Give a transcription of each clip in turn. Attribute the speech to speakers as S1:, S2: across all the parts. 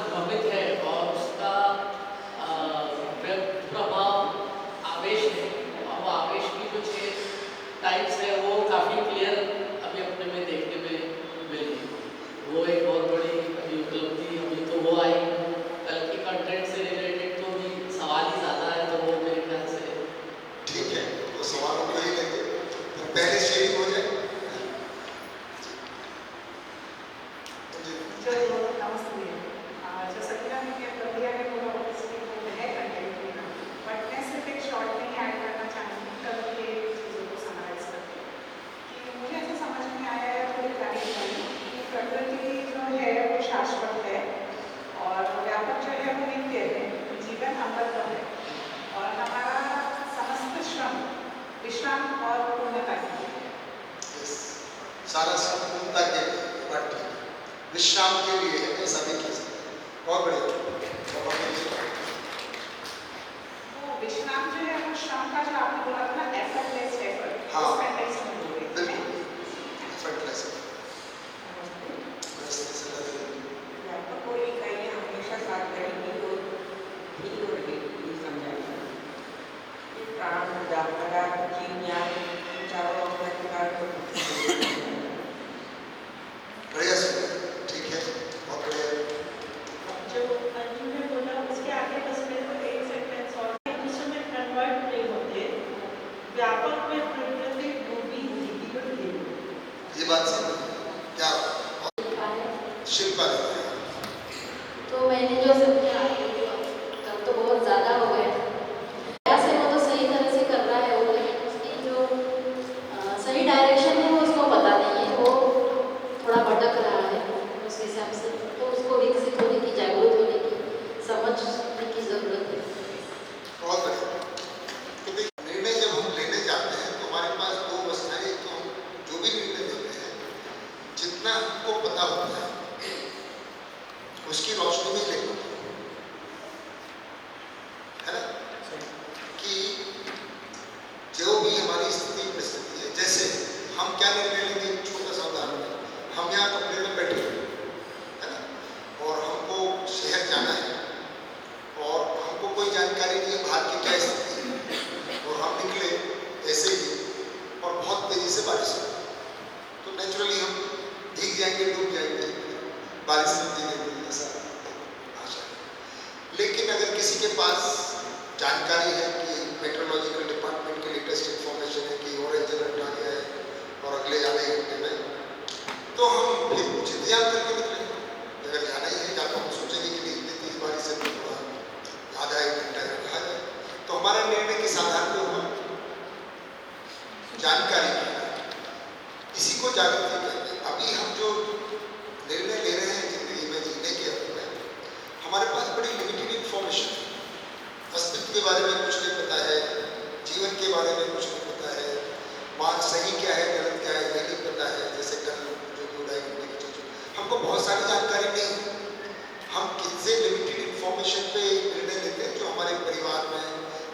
S1: भ्रमित है और उसका प्रभाव आवेश है, और वो आवेश की जो 6 टाइप्स है वो काफ़ी क्लियर अभी अपने में देखने में मिली। वो एक बहुत बड़ी अभी उपलब्धि अभी तो वो आई। कल की कंटेंट से रिलेटेड तो भी सवाल ही ज़्यादा है, तो वो मेरे ख्याल से
S2: ठीक है, तो सवालों को ही लेंगे। तो पहले शेयरिंग हो जाए।
S3: नमस्ते। जैसा कि मैंने प्रक्रिया में पूरा है कंटेंट में, बट मैं सिर्फ एक शॉर्ट में ऐड करना चाहूँगी कल के चीज़ों को समराइज करके कि मुझे ऐसा समझ में आया है थोड़ी क्लैरिफाई कि प्रकृति जो है वो शाश्वत है और व्यापक जो है वो नित्य है, जीवन अमृत है और हमारा समस्त श्रम विश्राम और पूर्णता के लिए है।
S2: सारा संपूर्णता के लिए, बट विश्राम के लिए है, ऐसा नहीं कह सकते। बहुत बढ़िया।
S3: वो विश्राम जो है वो श्रम का जो आपने बोला था ना, एफर्टलेस एफर्ट,
S2: हाँ,
S3: उस कंटेक्स्ट में बोल रहे थे।
S2: एफर्टलेस
S4: आपको कोई इकाइयाँ हमेशा साथ रहेंगी और ठीक हो रही समझाएगी। प्राण पदार्थ जीव ज्ञान चारों अपने प्रकार को
S2: बढ़िया सुनिए, ठीक है, बहुत बढ़िया।
S5: जो अर्जुन ने बोला उसके आगे बस मेरे को एक सेंटेंस और, एक दूसरे में कन्वर्ट नहीं होते, व्यापक में प्रकृति डूबी जीवन के लिए।
S2: ये बात सही है। क्या शिल्पा ने
S6: तो मैंने जो समझा कल तो बहुत ज़्यादा हो गया से, वो तो सही तरह से कर रहा है वो, लेकिन उसकी जो सही डायरेक्शन है वो उसको पता नहीं है, वो थोड़ा भटक रहा है उस हिसाब से। तो उसको विकसित होने की, जागरूक होने की, समझने की ज़रूरत है।
S2: बहुत बढ़िया। तो देखिए, निर्णय जब हम लेने जाते हैं तो हमारे पास 2 अवस्थाएं, एक तो हम जो भी निर्णय लेते हैं जितना हमको पता होता है उसकी रोशनी में लेना है ना, कि जो भी हमारी स्थिति परिस्थिति है, जैसे हम क्या निर्णय लेंगे, छोटा सा उदाहरण है, हम यहाँ कमरे में बैठे है ना, और हमको शहर जाना है और हमको कोई जानकारी नहीं है बाहर की क्या स्थिति है, और हम निकले ऐसे ही और बहुत तेजी से बारिश हो, तो नेचुरली हम भीग जाएंगे, डूब जाएंगे, बारिश में भीगेंगे, ऐसा आशा है। लेकिन अगर किसी के पास जानकारी है कि मेट्रोलॉजिकल डिपार्टमेंट के लेटेस्ट इंफॉर्मेशन है कि ऑरेंज अलर्ट आ गया है और अगले आधे घंटे में, तो हम फिर कुछ इंतजाम करके निकलेंगे। अगर जाना ही है, जाकर हम सोचेंगे कि इतनी तेज बारिश से थोड़ा आधा एक घंटा रखा जाए, तो हमारा निर्णय किस आधार पर होगा, जानकारी इसी को जागृति कहते हैं। अभी हम जो निर्णय ले रहे हैं जिंदगी में जीने के अंदर में, हमारे पास बड़ी लिमिटेड इंफॉर्मेशन है, अस्तित्व के बारे में कुछ नहीं पता है, जीवन के बारे में कुछ नहीं पता है, मान सही क्या है गलत क्या है ये नहीं पता है। जैसे कल जो जुड़ाई करने की चीज, हमको बहुत सारी जानकारी नहीं है, हम कितने लिमिटेड इंफॉर्मेशन पे निर्णय लेते हैं जो हमारे परिवार में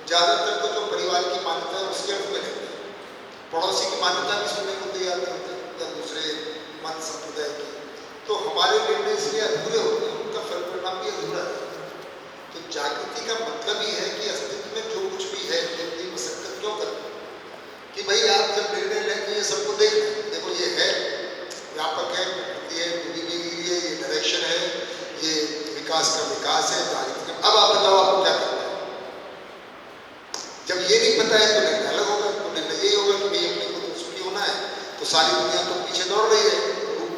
S2: ज़्यादातर तो जो परिवार की मान्यता है उसके अर्थ में लेते हैं, पड़ोसी की मान्यता भी सुनने को तैयार नहीं होते या दूसरे मत संप्रदाय की, तो हमारे निर्णय इसलिए अधूरे होते हैं, उनका फल परिणाम भी अधूरा है। तो जागृति का मतलब ही है कि अस्तित्व में जो कुछ भी है, इतनी मशक्कत क्यों करते कि भाई आप जब निर्णय लेंगे ये सबको देख लें, देखो ये है, व्यापक है, प्रकृति है, डूबी गिरी है, ये डायरेक्शन है, ये विकास का विकास है, जागृति का। अब आप बताओ आपको क्या करना है। जब ये नहीं पता है तो निर्णय अलग होगा, तो निर्णय यही होगा कि भाई अपने को तो सुखी होना है, तो सारी दुनिया तो पीछे दौड़ रही है,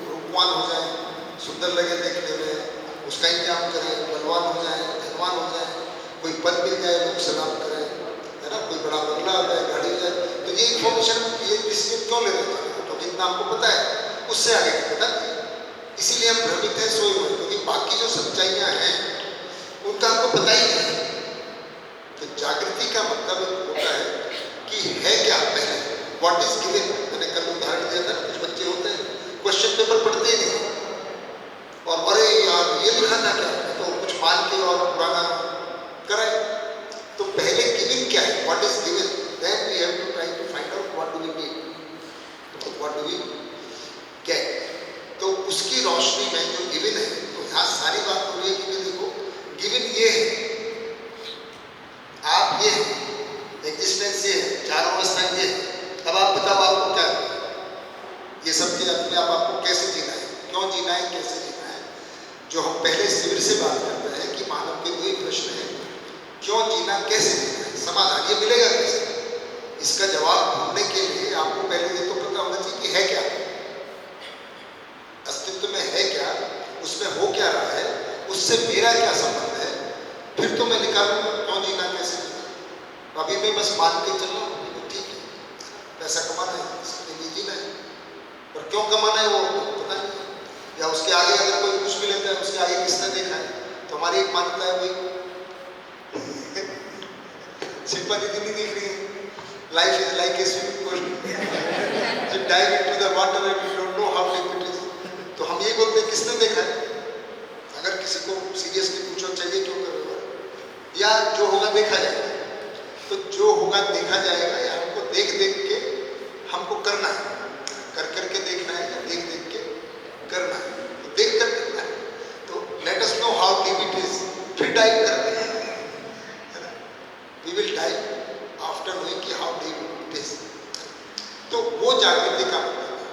S2: रूपवान हो जाए, सुंदर लगे देखने में, उसका इंतजाम करें, बलवान हो जाए, धनवान हो जाए, कोई पद मिल जाए लोग सलाम करें, है ना, कोई बड़ा बंगला हो जाए, गाड़ी हो जाए। तो ये इन्फॉर्मेशन ये डिसीजन क्यों ले रहे हैं, तो जितना आपको पता है उससे आगे नहीं पता, इसीलिए हम भ्रमित हैं, सोए हुए, क्योंकि बाकी जो सच्चाइयाँ हैं उनका हमको पता ही नहीं है। तो जागृति का मतलब होता है कि है क्या पहले, व्हाट इज गिवन। मैंने कल उदाहरण दिया था, कुछ बच्चे होते हैं क्वेश्चन पेपर पढ़ते ही नहीं और अरे यार ये लिखा था क्या, तो कुछ मान के और पुराना कराए। तो पहले गिवन क्या है, what is given, then we have to try to find out what do we need, what do we get. तो उसकी रोशनी में जो गिवन है, तो यहाँ सारी बात हो रही है कि ये है, एग्जिस्टेंस ये है, चारों अवस्थाएं ये है। अब आप बताओ आपको क्या ये सब के अपने आप आपको कैसे जीना है, क्यों जीना है, कैसे जीना है। जो हम पहले शिविर से बात करते हैं कि मानव के दो ही प्रश्न है, क्यों जीना, कैसे जीना है, समाधान ये मिलेगा कैसे। इसका जवाब ढूंढने के लिए आपको पहले ये तो पता होना चाहिए कि है क्या, अस्तित्व में है क्या, उसमें हो क्या रहा है, उससे मेरा क्या संबंध है, फिर तो मैं निकालूंगा क्यों जीना, कैसे जीना। अभी मैं बस मान के चल रहा हूँ ठीक है, पैसा कमाना है, इसके लिए जीना है, पर क्यों कमाना है वो पता नहीं, या उसके आगे अगर कोई कुछ भी लेता है उसके आगे किसने देखा है, तो हमारी एक मान्यता है वही शिल्पा दीदी नहीं देख रही है, life is like a swimming pool, you dive into the water and you don't know how deep it is. तो हम ये बोलते हैं किसने देखा है, अगर किसी को सीरियसली पूछो चाहिए क्यों कर रहे हो, या जो होगा देखा जाएगा, तो जो होगा देखा जाएगा या हमको देख देख के हमको करना है, कर करके देखना है या देख देख के करना है, तो देख कर करना है। तो let us know how deep it is, फिर डाइव करते हैं, we will dive after knowing कि हाउ डीप इट इज। तो वो जागृति का मतलब है,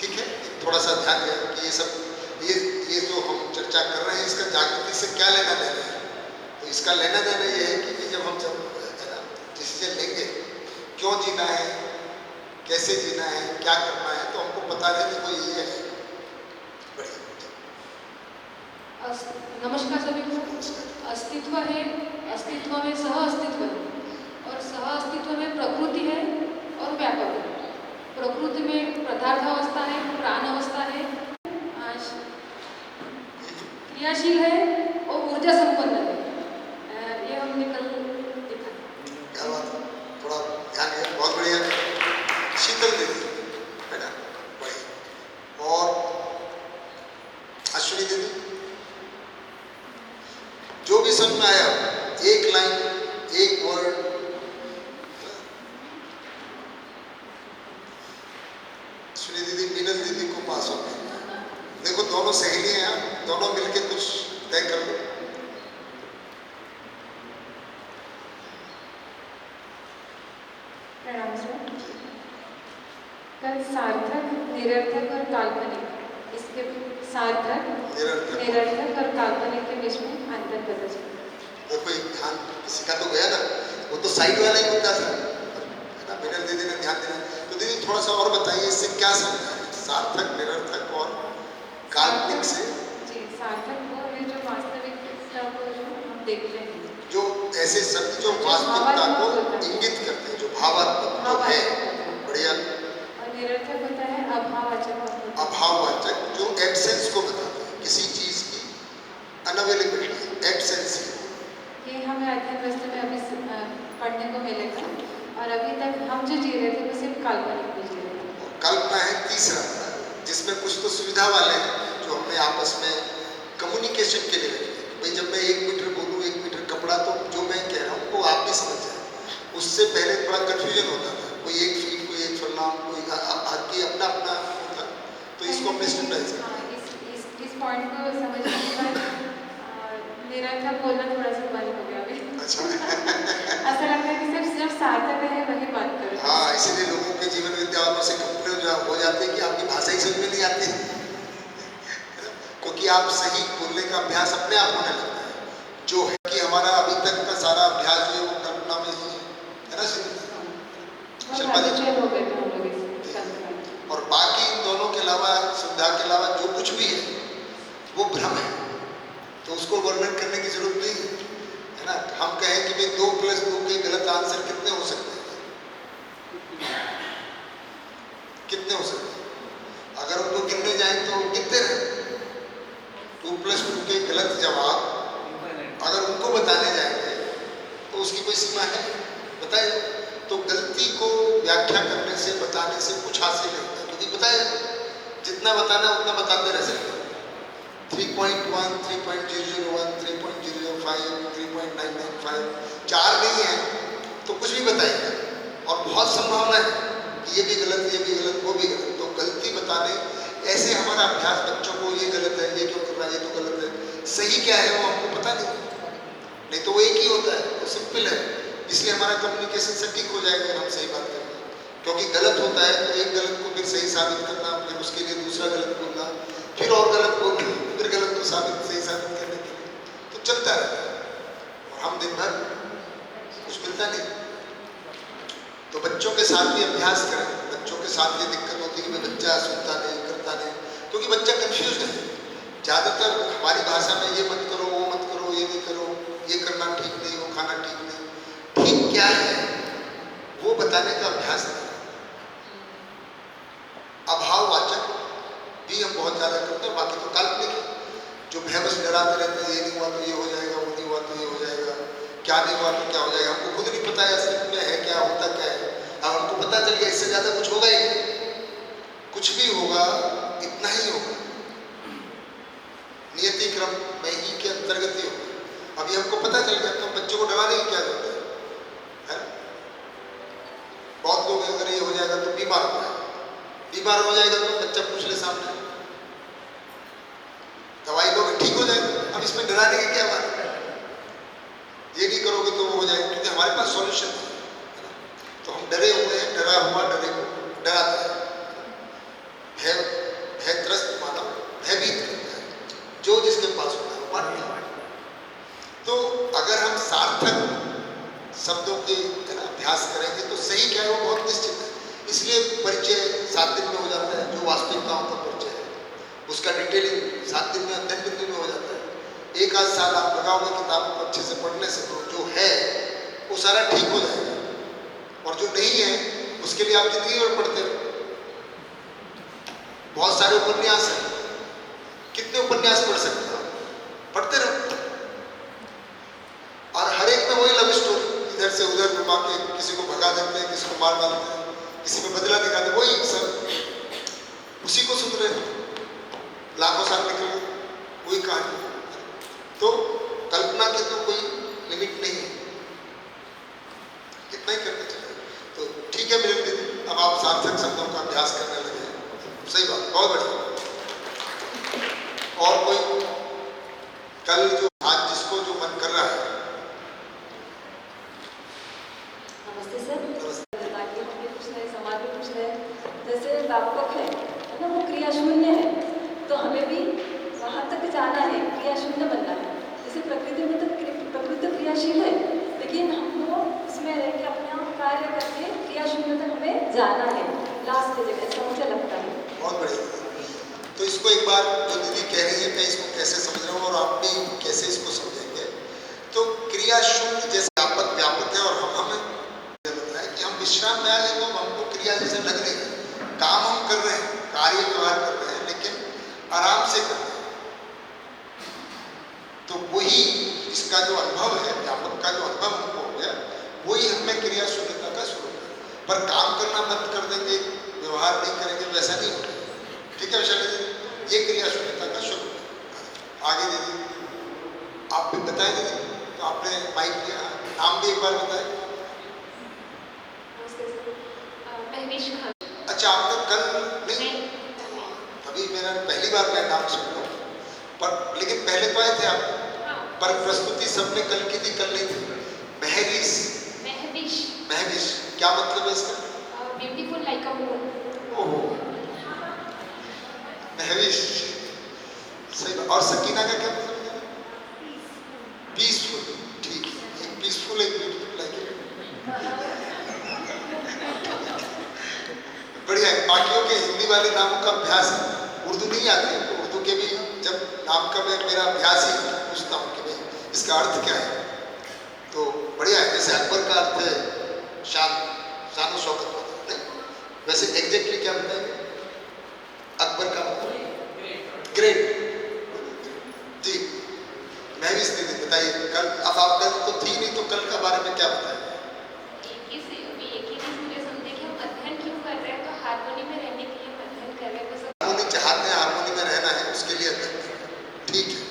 S2: ठीक है। थोड़ा सा ध्यान दें कि ये सब ये जो हम चर्चा कर रहे हैं इसका जागृति से क्या लेना देना है। तो इसका लेना देना ये है कि जब हम डिसीजन लेंगे क्यों जीना है, कैसे जीना है, क्या करना है, तो हमको बता दें कि कोई ये है।
S6: नमस्कार सभी को। अस्तित्व है, अस्तित्व में सह अस्तित्व है, और सह अस्तित्व में प्रकृति है और व्यापक है। प्रकृति में पदार्थ अवस्था है, प्राण अवस्था है, क्रियाशील है और ऊर्जा संपन्न है। ये हमने कल देखा।
S2: क्या बात है, थोड़ा ध्यान है, बहुत बढ़िया। शीतल दीदी है ना, बढ़िया। और अश्विनी दीदी, जो भी समझ में आया एक लाइन, एक वर्ड, अश्विनी दीदी मीनल दीदी को पास हो गए। देखो दोनों सहेली हैं, दोनों मिलके कुछ तय कर लो।
S7: प्रणाम सर। कल सार्थक, निरर्थक और काल्पनिक, इसके सार्थक, निरर्थक और काल्पनिक के बीच में अंतर पता चला।
S2: देखो एक ध्यान किसी का तो गया ना, वो तो साइड वाला ही मुद्दा था, है ना। मीनल दीदी ने ध्यान देना, तो दीदी थोड़ा सा और बताइए इससे क्या समझा है, सार्थक, निरर्थक और काल्पनिक से।
S7: जी, सार्थक वो है जो वास्तविकता को जो हम देखते हैं,
S2: जो ऐसे शब्द जो वास्तविकता को इंगित करते हैं, जो भावात्मक है, बढ़िया।
S7: और निरर्थक होता है अभाववाचक,
S2: अभाववाचक जो एब्सेंस को बताते हैं, किसी चीज की अनअवेलेबिलिटी, एब्सेंस।
S7: ये हमें अध्ययन व्यवस्था में अभी पढ़ने को मिलेगा, और अभी तक हम जो जी रहे थे वो सिर्फ काल्पनिक में जी रहे थे।
S2: कल्पना है तीसरा, जिसमें कुछ तो सुविधा वाले हैं जो हमने आपस में कम्युनिकेशन के लिए रखे। भाई जब मैं 1 मीटर बोलूँ, 1 मीटर कपड़ा, तो जो मैं कह रहा हूँ वो आप भी समझ जाए। उससे पहले थोड़ा कन्फ्यूजन होता था, कोई 1 फीट, कोई 1 फरलांग, कोई आगे अपना अपना होता। तो इसको हमने स्टैंडर्डाइज किया।
S7: इस पॉइंट को समझने के बाद निरर्थक बोलना थोड़ा सा बंद हो गया अभी।
S2: अच्छा
S7: ऐसा लगता है कि सिर्फ सार्थक है वही बात करो।
S2: हाँ, इसीलिए लोगों के जीवन विद्याओं से कंप्लेन हो जाते हैं कि आपकी भाषा ही समझ में नहीं आती क्योंकि आप सही बोलने का अभ्यास अपने आप होने लगता है। जो है कि हमारा अभी तक का सारा अभ्यास जो है वो कल्पना में ही है ना, शिल्पा जी। और बाकी इन दोनों के अलावा, सुविधा के अलावा जो कुछ भी है वो भ्रम है, तो उसको वर्णन करने की जरूरत नहीं है ना। हम कहें कि भाई 2 + 2 के गलत आंसर कितने हो सकते हैं, कितने हो सकते हैं, अगर उनको गिनने जाएं तो कितने रहे। 2 + 2 के गलत जवाब अगर उनको बताने जाएंगे तो उसकी कोई सीमा है, बताए। तो गलती को व्याख्या करने से, बताने से कुछ हासिल नहीं होता, क्योंकि बताए जितना बताना उतना बताते रह सकते हैं। 3.1, 3.001, 3.005, 3.995, 4 नहीं है तो कुछ भी बताइए, और बहुत संभावना है कि ये भी गलत, ये भी गलत, वो भी गलत। तो गलती बताने, ऐसे हमारा अभ्यास बच्चों को ये गलत है, ये क्यों कर रहा है, ये तो गलत है, सही क्या है वो हमको पता नहीं तो वो एक ही होता है, वो सिंपल है इसलिए हमारा कम्युनिकेशन सटीक हो जाएगा अगर हम सही बात करेंगे। क्योंकि गलत होता है तो एक गलत को फिर सही साबित करना, फिर उसके लिए दूसरा गलत बोलना, फिर और गलत बोलना, फिर गलत को सही साबित करने के लिए तो चलता रहता है और हम दिन भर कुछ मिलता नहीं। तो बच्चों के साथ भी अभ्यास करें। बच्चों के साथ ये दिक्कत होती है कि बच्चा सुनता नहीं, करता नहीं, क्योंकि बच्चा कंफ्यूज है। ज़्यादातर हमारी भाषा में ये मत करो, वो मत करो, ये नहीं करो, ये करना ठीक नहीं, वो खाना ठीक नहीं। ठीक क्या है वो बताने का अभ्यास है। अभाववाचक भी हम बहुत ज़्यादा करते हैं, बाकी तो काल्पनिक है। जो भय बस डराते रहते हैं, ये नहीं हुआ तो ये हो जाएगा, वो नहीं हुआ तो ये हो जाएगा, क्या नहीं हुआ तो क्या हो जाएगा। हमको खुद नहीं पता है असलियत में है क्या, होता क्या है। अब हमको पता चल गया इससे ज़्यादा कुछ होगा ही नहीं, कुछ भी होगा इतना ही होगा, नियति क्रम में ही के अंतर्गत ही होगा। अभी हमको पता चल गया तो बच्चों को डराने की क्या जरूरत है? बहुत लोग अगर ये हो जाएगा तो बीमार हो जाएगा, बीमार हो जाएगा तो बच्चा पूछ ले सामने, दवाई लोग ठीक हो जाएगा। अब इसमें डराने की क्या बात है? ये नहीं करोगे तो वो हो जाएगा, क्योंकि हमारे पास सॉल्यूशन है। तो हम डरे हुए हैं, डरा हुआ डरे को डराता है। भयत्रस्त मानव भयभीत करता है, जो जिसके पास होता है वो मानता है। तो अगर हम सार्थक शब्दों के अभ्यास करेंगे तो सही क्या है वो बहुत निश्चित है। इसलिए परिचय 7 दिन में हो जाता है, जो वास्तविकताओं का परिचय है उसका डिटेलिंग 7 दिन में, अध्ययन बिंदु में हो जाता है। 1 आध साल आप लगाओगे किताबों को अच्छे से पढ़ने से तो जो है वो सारा ठीक हो जाएगा, और जो नहीं है उसके लिए आप जिंदगी भर पढ़ते रहो। बहुत सारे उपन्यास हैं, कितने उपन्यास पढ़ सकते हो? पढ़ते रहो। और हर एक में वही लव स्टोरी, इधर से उधर घुमा के किसी को भगा देते हैं, किसी को मार डालते हैं, किसी में बदला दिखाते, वही सब उसी को सुन रहे हैं। लाखों साल निकल गए, वही कहानी। तो कल्पना की तो कोई लिमिट नहीं है, कितना ही करते चले। तो ठीक है मेरे दीदी, अब आप सार्थक शब्दों का अभ्यास करने लगे हैं, सही बात, बहुत बढ़िया। और कोई कल जो आज जिसको जो मन कर रहा है?
S6: नमस्ते सर। ताकि हम पूछ रहे, समाज में पूछ रहे, जैसे व्यापक है ना, वो क्रिया शून्य है, तो हमें भी वहाँ तक जाना है, क्रिया शून्य बनना है। जैसे प्रकृति में तो प्रकृति क्रियाशील है, लेकिन हमको उसमें रह के अपना कार्य करके क्रिया शून्य तक हमें जाना है, लास्ट जगह, ऐसा मुझे लगता है।
S2: बहुत बढ़िया। तो इसको एक बार जो दीदी कह रही है, मैं इसको कैसे समझ रहा हूँ और आप भी कैसे इसको समझेंगे। तो क्रिया शून्य जैसे व्यापक है, और हमें लगता है कि हम विश्राम में आ गए तो हमको क्रिया जैसे लग रही है, काम हम कर रहे हैं, कार्य व्यवहार कर रहे हैं, लेकिन आराम से कर रहे हैं। तो वही इसका जो अनुभव है, व्यापक का जो अनुभव हमको हो गया, वही हमें क्रिया शून्यता का स्वरूप है। पर काम करना बंद कर देंगे, व्यवहार नहीं करेंगे, वैसा नहीं होगा। ठीक है विशाल दीदी, ये क्रिया शून्यता का स्वरूप है। आगे दीदी आप भी बताएं दीदी, तो आपने माइक दिया, नाम भी एक बार बताएं। अच्छा, आपने कल नहीं, अभी मेरा पहली बार मैं नाम सुन रहा हूँ, पर लेकिन पहले तो आए थे आप, पर प्रस्तुति सबने कल की थी, कल नहीं थी। महविश क्या मतलब है इसका?
S6: Beautiful like a moon.
S2: ओहो, महविश, सही बात। और सकीना का क्या मतलब है? पीसफुल, ठीक है, एक पीसफुल एक ब्यूटीफुल लाइक बढ़िया है। बाकियों के हिंदी वाले नामों का अभ्यास है, उर्दू नहीं आती है, तो उर्दू के भी जब नाम का मेरा अभ्यास ही पूछता हूँ कि भाई इसका अर्थ क्या है, तो बढ़िया है। जैसे अकबर का अर्थ है शान शौकत वाला, नहीं? वैसे एग्जैक्टली क्या बताएंगे अकबर का मतलब? ग्रेट जी। मैं भी दीदी बताइए, कल अब आप कल तो थी नहीं, तो कल के बारे में क्या बताएंगे?
S6: हार्मोनी में रहने के लिए अध्ययन कर रहे हैं।
S2: हार्मोनी चाहते हैं, हार्मोनी में रहना है, उसके लिए अध्ययन कर रहे हैं, ठीक है।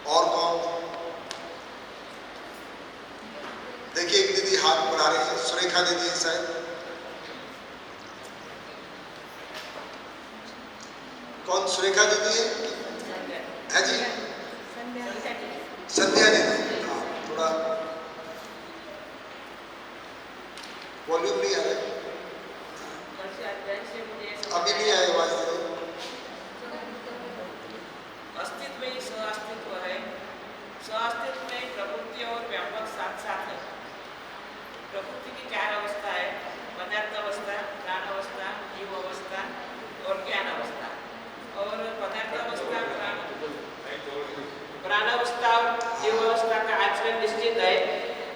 S2: और कौन? देखिए एक दीदी हाथ बढ़ा रही है, सुरेखा दीदी शायद। कौन सुरेखा दीदी है जी? संध्या दीदी। हाँ, थोड़ा
S8: जीव अवस्था का आचरण निश्चित है,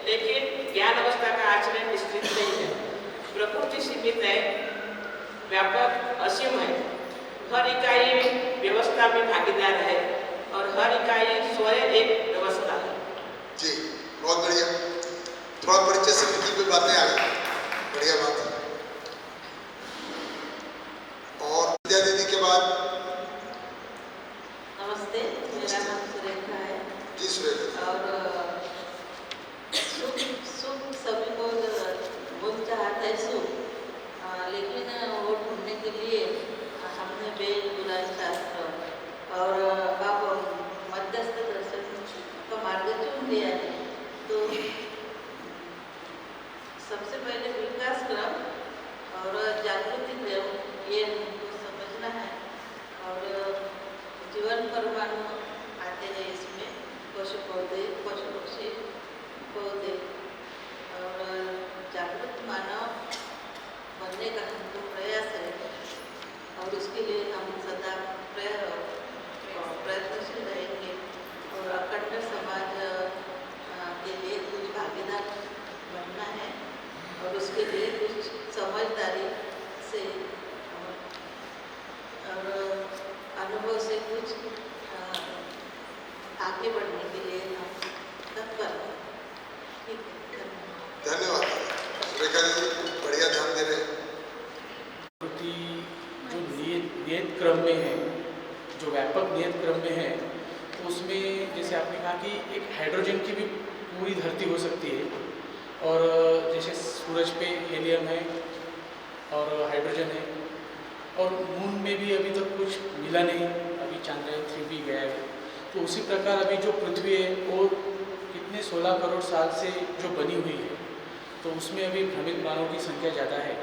S8: लेकिन ज्ञान अवस्था का आचरण निश्चित नहीं है। प्रकृति सीमित है, व्यापक असीम है। हर इकाई व्यवस्था में भागीदार है और हर इकाई स्वयं एक व्यवस्था है।
S2: जी बहुत बढ़िया, थोड़ा परिचय समिति पे बातें आ गई, बढ़िया बात है। और विद्या दीदी के बाद
S4: नमस्ते, मेरा नाम सुरेखा है।
S2: जी सुरेखा।
S4: और सुख सभी को बहुत चाहता है सुख, लेकिन वो ढूंढने के लिए हमने वेद पुराण शास्त्र और अब मध्यस्थ दर्शन का मार्ग चुन लिया है। तो सबसे पहले विकास क्रम और जागृति क्रम ये हमको समझना है। और जीवन परमाणु आते हैं इसमें, पशु पौधे, पशु पक्षी पौधे, और जागृत मानव बनने का हमको प्रयास है और उसके लिए हम सदा प्रयत्नशील रहेंगे और अखंड समाज के लिए कुछ भागीदार बनना है और उसके लिए कुछ समझदारी से और अनुभव से कुछ आगे बढ़ने के लिए हम तत्पर हैं। ठीक है,
S2: धन्यवाद सुरेखा दीदी, बढ़िया ध्यान दे रहे हैं।
S1: जो नियत क्रम में है, जो व्यापक नियत क्रम में है, तो उसमें जैसे आपने कहा कि एक हाइड्रोजन की भी पूरी धरती हो सकती है, और जैसे सूरज पे हीलियम है और हाइड्रोजन है, और मून में भी अभी तक कुछ मिला नहीं, अभी चांद्रयान 3 भी गया है। तो उसी प्रकार अभी जो पृथ्वी है वो कितने 16 करोड़ साल से जो बनी हुई है, तो उसमें अभी भ्रमित मानव की संख्या ज़्यादा है।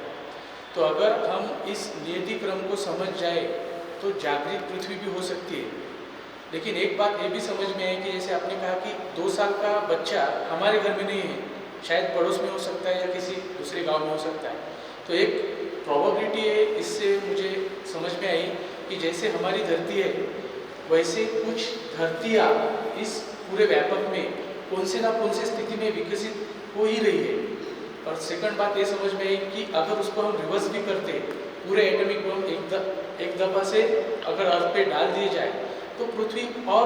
S1: तो अगर हम इस नियति क्रम को समझ जाए तो जागृत पृथ्वी भी हो सकती है। लेकिन एक बात ये भी समझ में है कि जैसे आपने कहा कि 2 साल का बच्चा हमारे घर में नहीं है, शायद पड़ोस में हो सकता है या किसी दूसरे गांव में हो सकता है। तो एक प्रोबेबिलिटी है, इससे मुझे समझ में आई कि जैसे हमारी धरती है वैसे कुछ धरतियाँ इस पूरे व्यापक में कौन से ना कौन से स्थिति में विकसित हो ही रही है। और सेकंड बात ये समझ में आई कि अगर उसको हम रिवर्स भी करते, पूरे एटॉमिक बम एक दफ़ा से अगर अर्थ पे डाल दिए जाए तो पृथ्वी और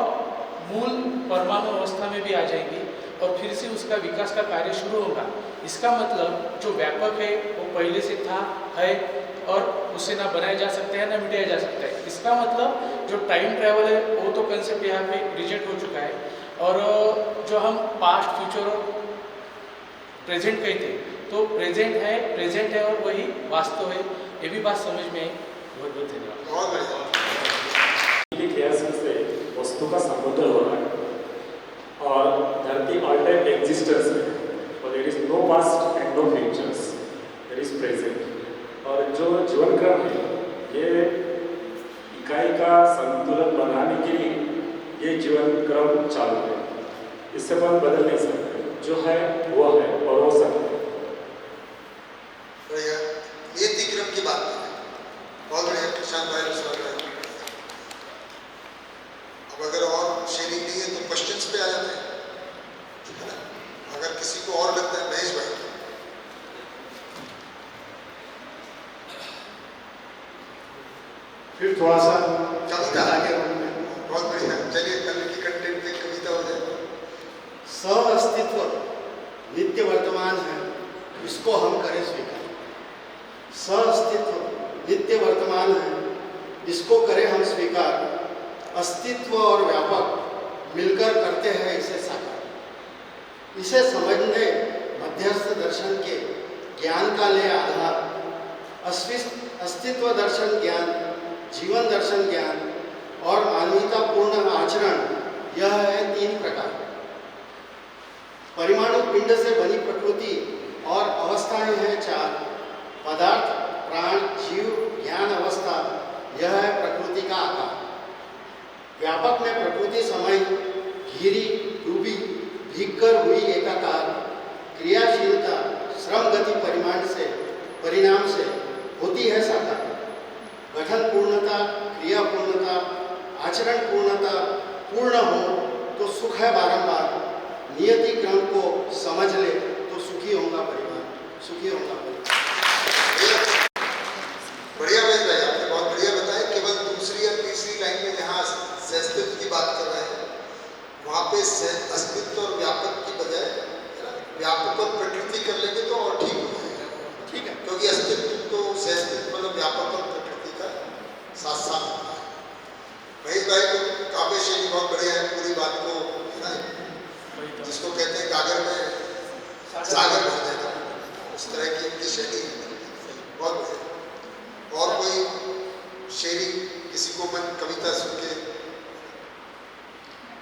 S1: मूल परमाणु अवस्था में भी आ जाएंगी और फिर से उसका विकास का कार्य शुरू होगा। इसका मतलब जो व्यापक है वो पहले से था, है, और उसे ना बनाया जा सकता है ना मिटाया जा सकता है। इसका मतलब जो टाइम ट्रैवल है वो तो कंसेप्ट यहाँ पे रिजेक्ट हो चुका है, और जो हम पास्ट, फ्यूचर और प्रेजेंट कहते हैं, तो प्रेजेंट है और वही वास्तव है। ये भी बात समझ में आई। बहुत बहुत धन्यवाद।
S2: बहुत बढ़िया।
S9: क्रियाशील से वस्तु का समुद्र हो रहा है और धरती ऑल टाइम एग्जिस्टेंस है, और there is no past and no futures, there is present. और जो जीवन क्रम है ये इकाई का संतुलन बनाने के लिए ये जीवन क्रम चालू है, इससे अपन बदल नहीं सकते। जो है वो है और हो सकता है।
S2: बढ़िया, नियति क्रम की बात करें। बहुत बढ़िया प्रशांत भाई, विश्वास भाई। अब अगर और शेयरिंग नहीं है तो क्वेश्चंस पे आ जाते हैं, है ना? अगर किसी को और लगता है, महेश भाई।
S10: फिर थोड़ा सा
S2: कविता
S10: आगे
S2: बहुत बढ़िया, चलिए कल की कंटेंट में कविता हो जाए।
S10: सह-अस्तित्व नित्य वर्तमान है, इसको हम करें स्वीकार। सह-अस्तित्व नित्य वर्तमान है, इसको करें हम स्वीकार। अस्तित्व और व्यापक मिलकर करते हैं इसे साकार। इसे समझने मध्यस्थ दर्शन के ज्ञान का ले आधार। अस्तित्व दर्शन ज्ञान, जीवन दर्शन ज्ञान और मानवीयतापूर्ण आचरण, यह है 3 प्रकार। परमाणु पिंड से बनी प्रकृति और अवस्थाएं हैं 4। पदार्थ, प्राण, जीव, ज्ञान अवस्था, यह है प्रकृति का आकार। व्यापक में प्रकृति समय घिरी, डूबी, भीगकर हुई एकाकार। क्रियाशीलता श्रम गति परिणाम से होती है साकार। गठन पूर्णता, क्रिया पूर्णता, आचरण पूर्णता पूर्ण हो तो सुख है बारंबार, नियति क्रम को समझ ले तो सुखी होगा परिवार, सुखी होगा परिवार।
S2: बढ़िया महेश भाई, आपने बहुत बढ़िया बताया। केवल दूसरी या तीसरी लाइन में जहाँ सहअस्तित्व की बात कर रहे हैं, वहाँ पे अस्तित्व और व्यापक की बजाय व्यापक और प्रकृति कर लेंगे तो और ठीक हो जाएगा। ठीक है, क्योंकि अस्तित्व तो सहअस्तित्व मतलब व्यापक और प्रकृति का साथ साथ होता है। महेश भाई को काव्य शैली बहुत बढ़िया है, पूरी बात को है ना, जिसको कहते हैं गागर में सागर भर देगा, उस तरह की उनकी शैली है, बहुत बढ़िया। और कोई शेरी किसी को मन कविता सुन के?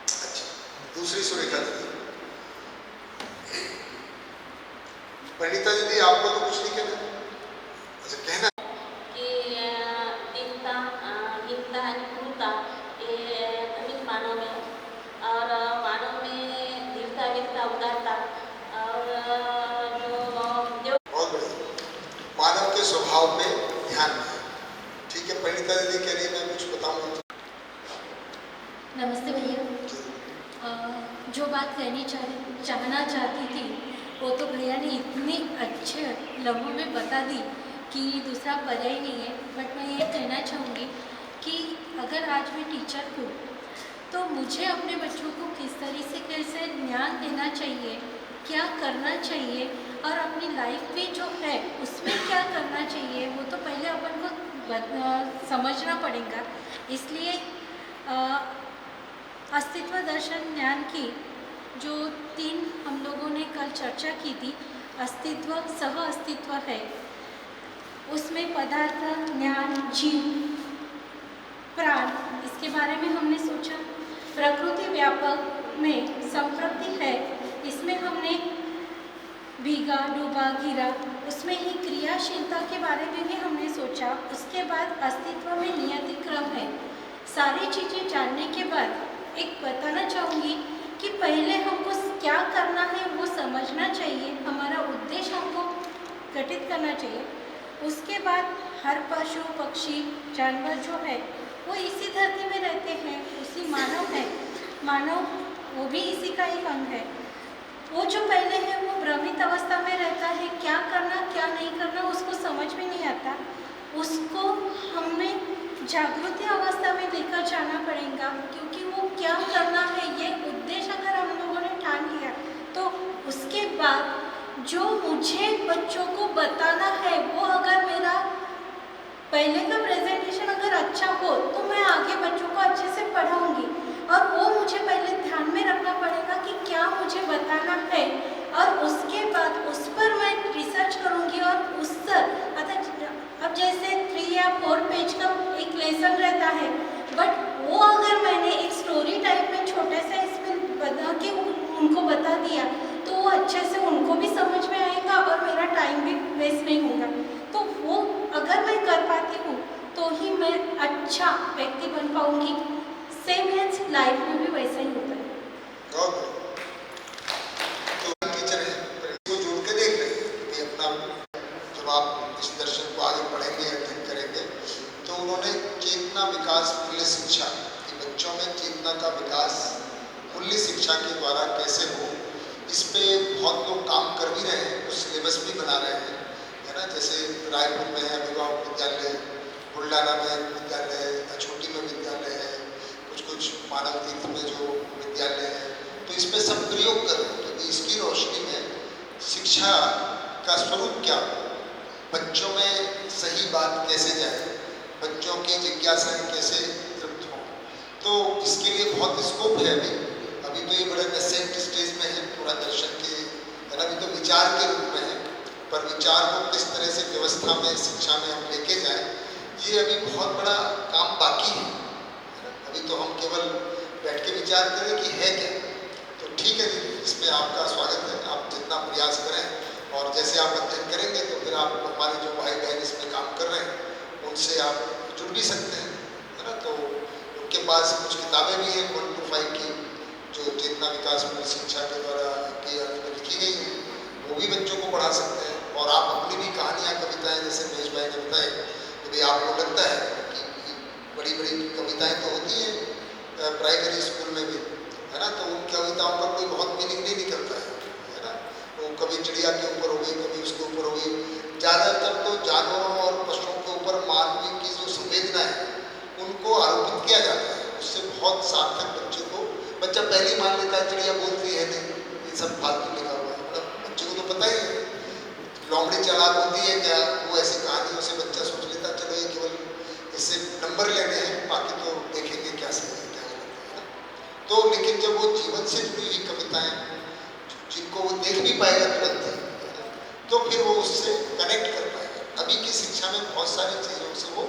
S2: अच्छा, दूसरी सुरेखा दीदी। परिणीता दीदी, आपको तो कुछ नहीं कहना? अच्छा, कहना
S6: की दीनता, हीनता आणि क्रूरता हे अनेक मानव में, और मानव में धीरता, वीरता, उदारता और जो
S2: बहुत बढ़िया, मानव के स्वभाव पे ध्यान है। ठीक है, परिणीता दीदी कह रही है मैं कुछ बताऊंगा।
S6: नमस्ते भैया। जो बात चाहना चाहती थी वो तो भैया ने इतने अच्छे लम्हों में बता दी कि दूसरा पर्याय नहीं है। बट मैं ये कहना चाहूँगी कि अगर आज मैं टीचर हूँ तो मुझे अपने बच्चों को किस तरह से कैसे ज्ञान देना चाहिए, क्या करना चाहिए, और अपनी लाइफ में जो है उसमें क्या करना चाहिए, वो तो पहले अपन को समझना पड़ेगा। इसलिए अस्तित्व दर्शन ज्ञान की जो 3 हम लोगों ने कल चर्चा की थी, अस्तित्व, सह अस्तित्व है, उसमें पदार्थ, ज्ञान, जीव, प्राण, इसके बारे में हमने सोचा। प्रकृति व्यापक में संप्रति है, इसमें हमने भीगा, डूबा, गिरा, उसमें ही क्रियाशीलता के बारे में भी हमने सोचा। उसके बाद अस्तित्व में नियति क्रम है। सारी चीज़ें जानने के बाद एक बताना चाहूँगी कि पहले हमको क्या करना है वो समझना चाहिए, हमारा उद्देश्य हमको गठित करना चाहिए। उसके बाद हर पशु, पक्षी, जानवर जो है वो इसी धरती में रहते हैं, उसी मानव है, मानव वो भी इसी का एक अंग है। वो जो पहले है वो भ्रमित अवस्था में रहता है, क्या करना क्या नहीं करना उसको समझ में नहीं आता। उसको हमें जागृति अवस्था में लेकर जाना पड़ेगा, क्योंकि वो क्या करना है ये उद्देश्य अगर हम लोगों ने ठान लिया तो उसके बाद जो मुझे बच्चों को बताना है वो अगर मेरा पहले का प्रेजेंटेशन अगर अच्छा हो तो मैं आगे बच्चों को अच्छे से पढ़ाऊंगी। और वो मुझे पहले ध्यान में रखना पड़ेगा कि क्या मुझे बताना है, और उसके बाद उस पर मैं रिसर्च करूंगी। और उस अब जैसे 3 या 4 पेज का एक लेसन रहता है, बट वो अगर मैंने एक स्टोरी टाइप में छोटे से इसमें बता के उनको बता दिया तो वो अच्छे से उनको भी समझ में आएगा और मेरा टाइम भी वेस्ट नहीं होगा। तो वो अगर मैं कर पाती हूँ तो ही मैं अच्छा व्यक्ति बन पाऊँगी। सेम है लाइफ में भी वैसा ही होता है।
S2: तो टीचर है, इसको जोड़ के देख रहे हैं कि अपना जब आप इस दर्शन को आगे पढ़ेंगे, अध्ययन करेंगे, तो उन्होंने चेतना विकास मूल्य शिक्षा कि बच्चों में चेतना का विकास मूल्य शिक्षा के द्वारा कैसे हो, इस पे बहुत लोग काम कर भी रहे हैं, कुछ सिलेबस भी बना रहे हैं, है ना। जैसे रायपुर में है अभिभावक विद्यालय, बुल्डाना में विद्यालय, छोटी में विद्यालय है, कुछ मानव तीर्थ में जो विद्यालय है, तो इस पर सब प्रयोग कर रहे हैं। तो इसकी रोशनी में शिक्षा का स्वरूप क्या हो, बच्चों में सही बात कैसे जाए, बच्चों की जिज्ञासाएं कैसे तृप्त हों, तो इसके लिए बहुत स्कोप है। अभी तो ये बड़े नेसेंट स्टेज में है, पूरा दर्शन के है ना, अभी तो विचार के रूप में है, पर विचार को किस तरह से व्यवस्था में, शिक्षा में हम लेके जाएं, ये अभी बहुत बड़ा काम बाकी है। अभी तो हम केवल बैठ के विचार करें कि है क्या। तो ठीक है, इसमें आपका स्वागत है, आप जितना प्रयास करें और जैसे आप अध्ययन करेंगे तो फिर आप हमारे जो भाई बहन इसमें काम कर रहे हैं उनसे आप जुड़ भी सकते हैं, है ना। तो उनके पास कुछ किताबें भी हैं 1 to 5 की, जो चेतना विकास मूल्य शिक्षा के द्वारा के अंत में लिखी गई हैं, वो भी बच्चों को पढ़ा सकते हैं। और आप अपनी भी कहानियाँ, कविताएँ, जैसे महेश भाई ने बताए, तो भी आपको लगता है कि बड़ी बड़ी कविताएं तो होती हैं प्राइमरी स्कूल में भी, है ना, तो उन कविताओं का कोई बहुत मीनिंग नहीं निकलता है ना। वो कभी चिड़िया के ऊपर हो गई, कभी उसके ऊपर हो गई। ज़्यादातर तो जानवरों और पशुओं के ऊपर मानवीय की जो संवेदना है उनको आरोपित किया जाता है। उससे बहुत सार्थक बच्चा पहले मान लेता है चिड़िया बोलती है नहीं, ये सब फालतू लिखा हुआ है। मतलब बच्चे को तो पता ही है लोमड़ी चालाक होती है क्या, वो ऐसी कहानियों से बच्चा सोच लेता चलो ये केवल इससे नंबर लेने हैं, बाकी तो देखेंगे क्या सही है क्या गलत है। तो लेकिन जब वो जीवन से जुड़ी हुई कविताएं जिनको वो देख भी पाएगा तुरंत, तो फिर वो उससे कनेक्ट कर पाएगा। अभी की शिक्षा में बहुत सारी चीज़ों से वो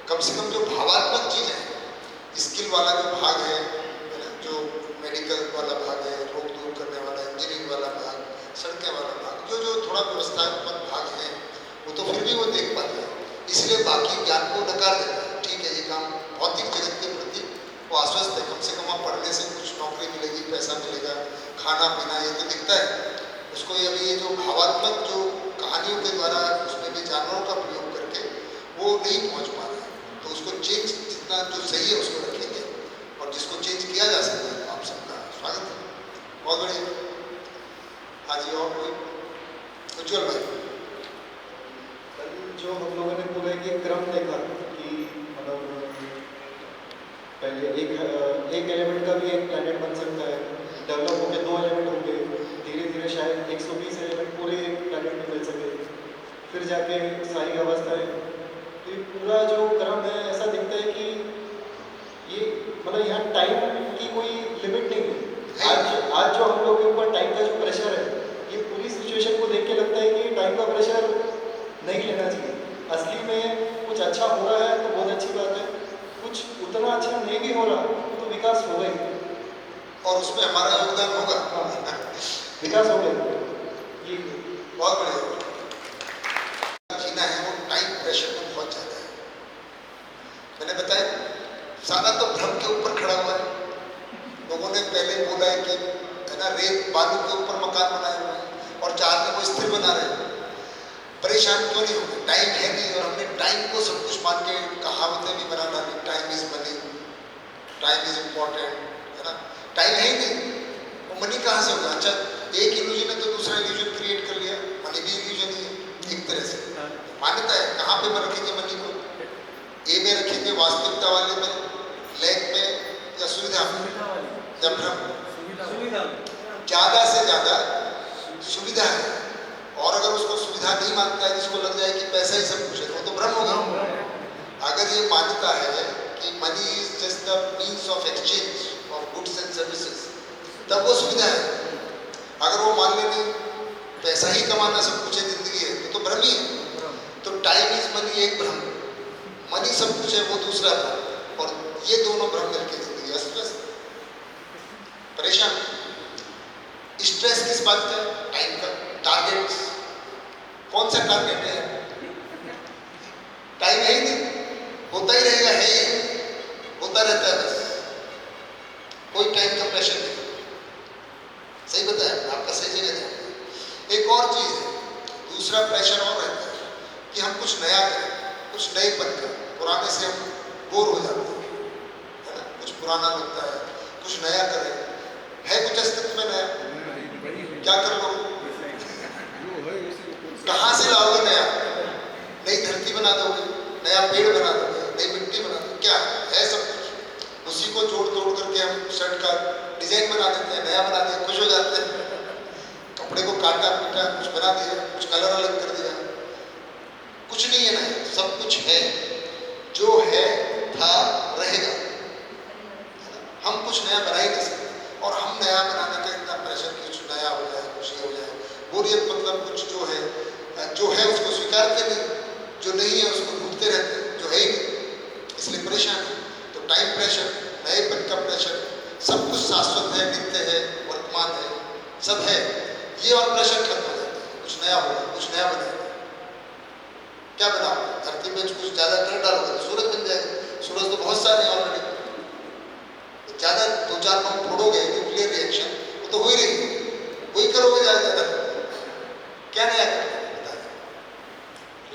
S2: कम से कम जो भावात्मक चीज़ें हैं, स्किल वाला जो भाग है, जो मेडिकल वाला भाग है, रोग दूर करने वाला, इंजीनियरिंग वाला भाग, सड़कें वाला भाग, जो जो थोड़ा व्यवस्थात्मक भाग है वो तो फिर भी वो देख पाते हैं, इसलिए बाकी ज्ञान को नकार देता है। ठीक है, ये काम भौतिक जगत के प्रति वो आश्वस्त है, कम से कम आप पढ़ने से कुछ नौकरी मिलेगी, पैसा मिलेगा, खाना पीना ये तो दिखता है उसको। ये जो भावात्मक जो कहानियों के द्वारा उसमें भी जानवरों का प्रयोग करके वो नहीं पहुँच पा रहा है, तो उसको चेंज जितना जो सही है उसको रखेंगे, और जिसको चेंज किया जा सकता है आप सबका स्वागत है। बहुत बढ़िया। हाँ जी, और कोई उज्जवल भाई?
S11: कल जो हम लोगों ने पूरा एक क्रम देखा कि मतलब पहले एक एलिमेंट का भी एक प्लैनेट बन सकता है, डेवलप होकर 2 एलिमेंट होंगे, धीरे धीरे शायद 120 एलिमेंट पूरे एक प्लैनेट में मिल सके, फिर जाके सारी अवस्थाएं। तो ये पूरा जो क्रम है ऐसा दिखता है कि ये मतलब यहाँ टाइम की कोई लिमिट नहीं है। आज जो हम लोग के ऊपर टाइम का जो प्रेशर है, ये पूरी सिचुएशन को देख के लगता है कि टाइम का प्रेशर नहीं लेना चाहिए। असली में कुछ अच्छा हो रहा है तो बहुत अच्छी बात है, कुछ उतना अच्छा नहीं भी हो रहा तो विकास होगा ही,
S2: और उसमें हमारा योगदान होगा।
S11: विकास होगा। ये
S2: बहुत बढ़िया। जीना है वो टाइम प्रेशर में बहुत ज़्यादा है। मैंने बताया सारा तो भ्रम के ऊपर खड़ा हुआ है। लोगों ने पहले बोला है कि है ना, रेत बालू के ऊपर मकान बनाए हुए हैं और चाहते वो स्थिर बना रहे। परेशान क्यों नहीं होंगे, टाइम है नहीं, और हमने टाइम को सब कुछ मान के कहावतें भी बना डाली, time is money, time is important, है ना। टाइम है ही नहीं, वो मनी कहाँ से होगा? अच्छा, एक इल्यूजन है तो दूसरा इल्यूजन क्रिएट कर लिया, मनी भी इल्यूजन ही है एक तरह से। मान्यता है, कहाँ पे रखेंगे मनी को? ए में रखेंगे वास्तविकता वाले में, लैक में, या सुविधा में, या भ्रम? ज़्यादा से ज़्यादा सुविधा है, और अगर उसको सुविधा नहीं मानता है, जिसको लग जाए कि पैसा ही सब कुछ है, तो भ्रम होगा। अगर ये मान्यता है कि money is just the means of exchange of goods and services, तब वो सुविधा है। अगर वो मान ले नहीं, पैसा ही कमाना सब कुछ है, जिंदगी है, तो भ्रम ही है। तो टाइम इज मनी एक भ्रम, मनी सब कुछ है वो दूसरा भ्रम, और ये दोनों भ्रम मिलकर जिंदगी अस्त-व्यस्त, परेशान। स्ट्रेस किस बात का? टाइम का। टारगेट्स, कौन सा टारगेट है? टाइम है ही नहीं, होता ही रहेगा, है ही होता रहता है बस, कोई टाइम का प्रेशर नहीं। सही बताया आपका, सही जगह है। एक और चीज है, दूसरा प्रेशर और रहता है कि हम कुछ नया करें, कुछ नएपन का। पुराने से हम बोर हो जाते हैं, है ना, कुछ पुराना लगता है, कुछ नया करें, है कुछ अस्तित्व में नया, क्या कर लो? कहाँ से लाओगे नया? नई धरती बना दोगे, नया पेड़ बना दोगे, नई मिट्टी बना दोगे, क्या है? सब कुछ उसी को जोड़ तोड़ करके हम शर्ट का डिजाइन बना देते हैं, नया बना दिया, खुश हो जाते हैं। कपड़े को काटा पीटा, कुछ बना दिया, कुछ कलर अलग कर दिया, कुछ नहीं है नया, सब कुछ है, जो है था रहेगा। हम कुछ नया बना ही नहीं सकते, और हम नया बनाने का इतना प्रेशर कि कुछ नया हो जाए, कुछ ये हो जाए। बोरियत मतलब कुछ जो है उसको स्वीकारते नहीं, जो नहीं है उसको ढूंढते रहते हैं, जो है ही नहीं, इसलिए परेशान है। तो टाइम प्रेशर, नएपन का प्रेशर, सब कुछ शाश्वत है, नित्य है, वर्तमान है, सब है, ये और प्रेशर खत्म हो जाता है। कुछ नया होगा, कुछ नया बनेगा। क्या बनाओ? धरती में कुछ ज़्यादा कर डालोगे तो सूरज बन जाएगा। सूरज तो बहुत सारे ऑलरेडी, ज़्यादा 2-4 बम फोड़ोगे, न्यूक्लियर रिएक्शन, वो तो हो ही रही है, वही करोगे ज़्यादा। क्या नया करोगे?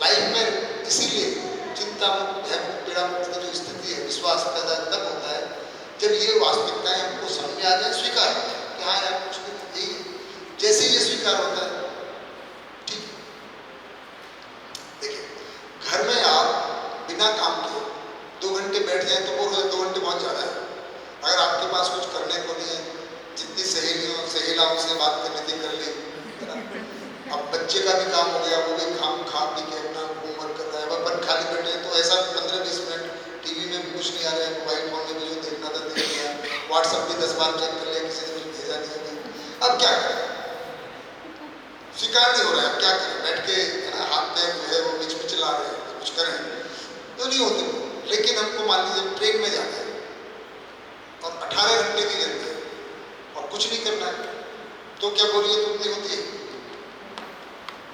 S2: लाइफ में इसीलिए चिंता मुक्त है, पीड़ा मुक्त की जो स्थिति है, विश्वास पैदा तब होता है जब ये वास्तविकताएं हमको समझ में आ जाए, सहेला उनसे बात करनी थी कर ली, है ना। अब बच्चे का भी काम हो गया, वो भी काम खा पी के अपना होमवर्क कर रहा है। अब अपन खाली बैठे हैं तो ऐसा 15-20 मिनट टीवी में भी कुछ नहीं आ रहा है, मोबाइल फोन में भी जो देखना था देख लिया, व्हाट्सएप भी 10 बार चेक कर लिया, किसी ने कुछ भेजा नहीं है। अब क्या करें, स्वीकार नहीं हो रहा है, अब क्या करें, बैठ के है ना हाथ पैर जो है वो बीच में चला रहे हैं, कुछ करें तो नहीं होते वो। लेकिन हमको मान लीजिए ट्रेन में जाना है और 18 घंटे की जर्नी है और कुछ नहीं करना है, तो क्या बोलिए तुम नहीं होती है।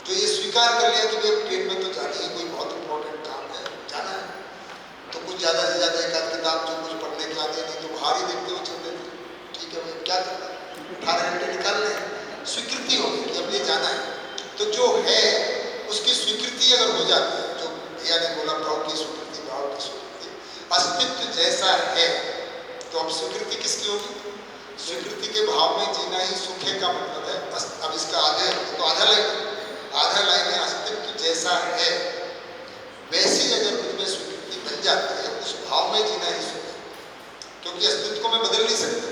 S2: जो ये स्वीकार कर लिया कि भाई ट्रेन में तो जाना ही, कोई बहुत इंपॉर्टेंट काम है, जाना है, तो कुछ ज़्यादा से ज़्यादा एक आध किताब जो कुछ पढ़ने के आते नहीं तो बाहर ही देखते हुए चलते थे, ठीक है भाई क्या करना है, 18 घंटे निकालने हैं, स्वीकृति होगी कि अब ये जाना है। तो जो है उसकी स्वीकृति अगर हो जाती है, जो भैया ने बोला भाव की स्वीकृति, भाव की स्वीकृति, अस्तित्व जैसा है, तो अब स्वीकृति किसकी होगी, स्वीकृति के भाव में जीना ही सुख है का मतलब है। अब इसका आगे तो आधा लाइन है, अस्तित्व जैसा है वैसी अगर मुझमें स्वीकृति बन जाती है, उस भाव में जीना ही सुख है। क्योंकि अस्तित्व को मैं बदल नहीं सकता,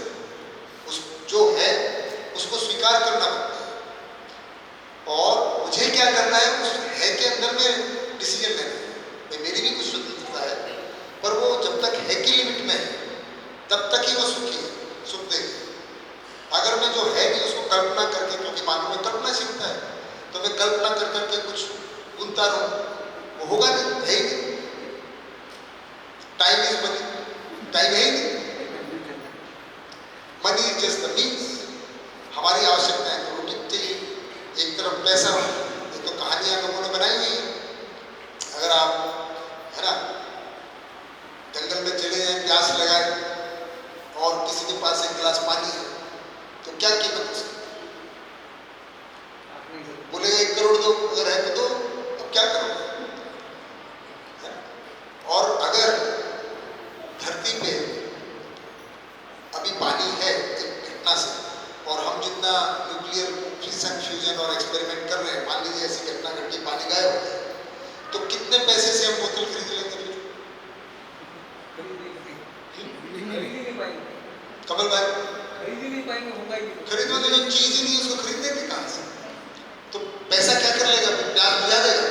S2: उस जो है उसको स्वीकार करना पड़ता है और मुझे क्या करना है, उस है के अंदर में डिसीजन लेना है। मेरी भी कुछ स्वतंत्रता है, पर वो जब तक है की लिमिट में है तब तक ही वो सुखी है, सुख देगी। अगर मैं जो है नहीं उसको कल्पना करके, क्योंकि मानव में कल्पना सीखता है, तो मैं कल्पना कर करके कुछ बुनता रहूं, वो होगा नहीं, है ही नहीं। टाइम इज मनी, टाइम है ही नहीं। Money is just the means. हमारी आवश्यकताएं तो रोटी चाहिए, एक तरफ पैसा, ये तो कहानियां लोगों ने बनाई हुई है। अगर आप है ना जंगल में चले जाए, प्यास लगाए और किसी के पास एक गिलास पानी है, तो क्या कीमत उसकी, बोलेगा 1 करोड़ दो, अगर है तो दो, अब क्या करोगे। और अगर धरती पे अभी पानी है एक घटना से, और हम जितना न्यूक्लियर फिशन फ्यूजन और एक्सपेरिमेंट कर रहे हैं, मान लीजिए ऐसी घटना घटी, पानी गायब हो जाए, तो कितने पैसे से हम बोतल खरीद लेंगे। कमल भाई खरीदोगे जो चीज ही नहीं उसको खरीदने की कहां से, तो पैसा क्या कर लेगा, प्यास बुझा देगा।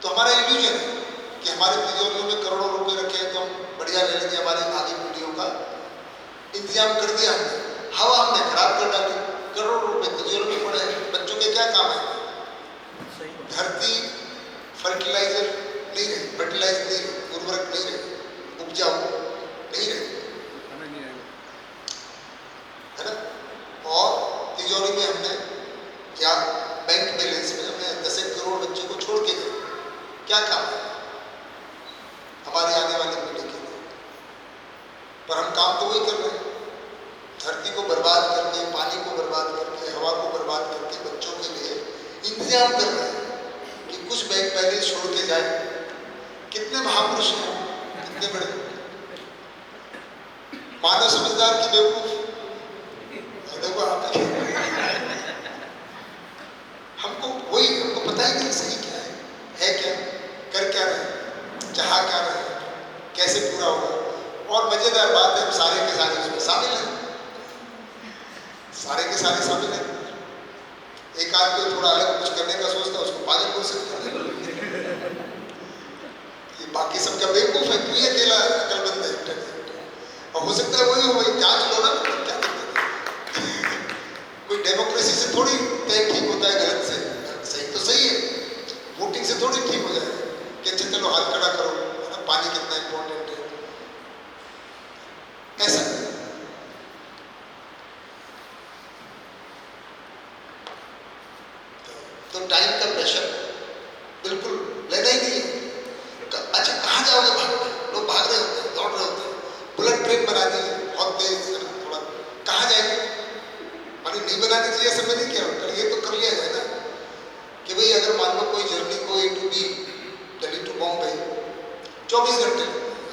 S2: तो हमारा इल्यूजन है कि हमारे तिजोरियों में करोड़ों रुपए रखे हैं तो हम बढ़िया रह लेंगे, हमारी आगे पीढ़ियों का इंतजाम कर दिया हमने, हवा हमने खराब कर डाली, करोड़ों रुपए तिजोरी में पड़े हैं। बच्चों के क्या काम है, धरती फर्टिलाइजर नहीं रही, फर्टिलाइज नहीं रही, उर्वरक नहीं रही, उपजाऊ नहीं रही, है ना। और तिजोरी में हमने क्या, बैंक बैलेंस में हमने 10 करोड़ बच्चों को छोड़ के गए, क्या काम है हमारी आने वाली पीढ़ी के लिए। पर हम काम तो वही कर रहे हैं, धरती को बर्बाद करके, पानी को बर्बाद करके, हवा को बर्बाद करके बच्चों के लिए इंतजाम कर रहे हैं कि कुछ बैंक बैलेंस छोड़ के जाए। कितने महापुरुष हैं, कितने बड़े मानव समझदार की बेवकूफ। देखो आप हमको पता ही नहीं सही क्या है क्या, कर क्या रहे, चाह क्या रहे, कैसे पूरा होगा। और मजेदार बात है, हम सारे के सारे उसमें शामिल हैं, सारे के सारे शामिल हैं। एक आदमी थोड़ा अलग कुछ करने का सोचता है, उसको पागल बोल सकता है, ये बाकी सब क्या बेवकूफ है, तू ही अकेला अकलमंद है। और हो सकता है वही हो, वही जांच लो ना, क्या करते हैं। कोई डेमोक्रेसी से थोड़ी तय ठीक होता है गलत से, सही तो सही है, वोटिंग से थोड़ी ठीक हो जाए कि अच्छा चलो हाथ खड़ा करो, पानी कितना इंपॉर्टेंट है, ऐसा। तो टाइम का प्रेशर बिल्कुल लेना ही नहीं है। अच्छा कहाँ जाओगे, भाग लोग भाग रहे होते हैं, दौड़ रहे होते हैं, बुलेट ट्रेन बना दी बहुत तेज, थोड़ा कहाँ जाएंगे, मानी नहीं बनानी चाहिए, ऐसा मैं नहीं कह रहा हूँ, ये तो कर लिया जाए ना कि भाई अगर मान लो कोई जर्नी को A to B, Delhi to Bombay 24 घंटे,